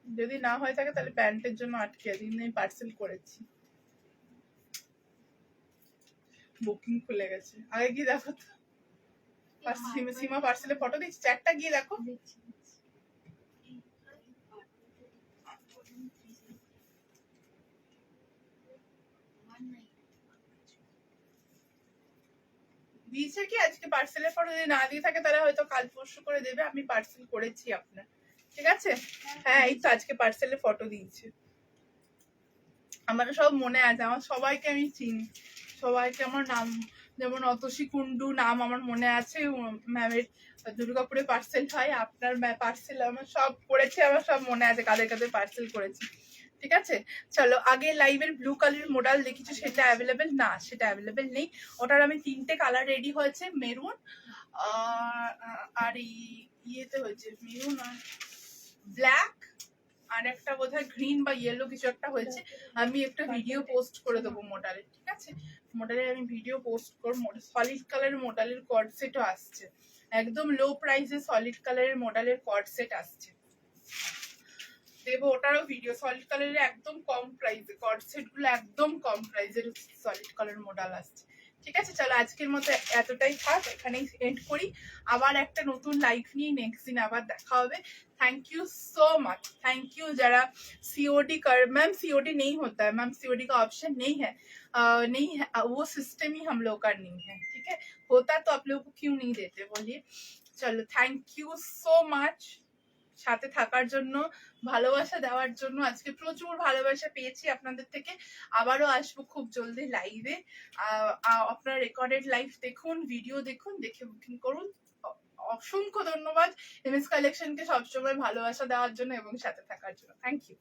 যদি না হয়ে থাকে তাহলে প্যান্টের জন্য আটকে আছে, কিন্তু আমি পার্সেল করেছি। বুকিং খুলে গেছে, আগে গিয়ে দেখো তো। সীমা পার্সেলে ফটো দিচ্ছি, চ্যাটটা গিয়ে দেখো। দিয়েছে কি আজকে পার্সেলের ফটো? যদি না দিয়ে থাকে তাহলে হয়তো কাল পরশু করে দেবে। আমি পার্সেল করেছি আপনার, ঠিক আছে? হ্যাঁ এই তো আজকে পার্সেলের ফটো দিয়েছে। আমার সব মনে আছে, আমার সবাইকে আমি চিনি, সবাইকে আমার নাম, যেমন অতসী কুন্ডু নাম আমার মনে আছে, ম্যামের দুর্গাপুরে পার্সেল হয়, আপনার পার্সেল আমার সব করেছে, আমার সব মনে আছে কাদের কাদের পার্সেল করেছি, ঠিক আছে? চলো আগে লাইভের ব্লু কালারের মডেল দেখিছো, সেটা অ্যাভেলেবেল না, সেটা অ্যাভেলেবেল নেই। ওটার আমি 3টে কালার রেডি হয়েছে, মেরুন আর ইয়েতে হয়েছে মেরুন আর ব্ল্যাক, আর একটা বোধহয় গ্রিন বা ইয়েলো কিছু একটা হয়েছে। আমি একটা ভিডিও পোস্ট করে দেবো মডেলের, ঠিক আছে? মডেলের আমি ভিডিও পোস্ট করবো। সলিড কালারের মডেলের কর্ড সেটও আসছে, একদম লো প্রাইসে সলিড কালারের মডেলের কর্ড সেট আসছে, দেবো ওটারও ভিডিও। সলিড কালারের একদম কম প্রাইসে কর্ড সেট গুলো, একদম কম প্রাইসের সলিড কালার মডেল আসছে, ঠিক আছে? চলো আজকের মতো এতটাই থাক, এখানেই এন্ড করি। আবার একটা নতুন লাইভ নিয়ে নেক্সট দিন আবার দেখা হবে। Thank you so much, thank you. जरा सीओडी कर, मैम सीओडी नहीं होता है मैम, सीओडी का ऑप्शन नहीं है, नहीं है वो सिस्टम ही हम लोग का नहीं है, ठीक है? होता तो आप लोग को क्यों नहीं देते बोलिए। चलो थैंक यू सो माच সাথে থাকার জন্য, ভালোবাসা দেওয়ার জন্য। আজকে প্রচুর ভালোবাসা পেয়েছি আপনাদের থেকে। আবারও আসবো খুব জলদি লাইভে। আপনারা রেকর্ডেড লাইভ দেখুন, ভিডিও দেখুন, দেখে বুকিং করুন। অসংখ্য ধন্যবাদ এমএস কালেকশনকে সবসময় ভালোবাসা দেওয়ার জন্য এবং সাথে থাকার জন্য। Thank you.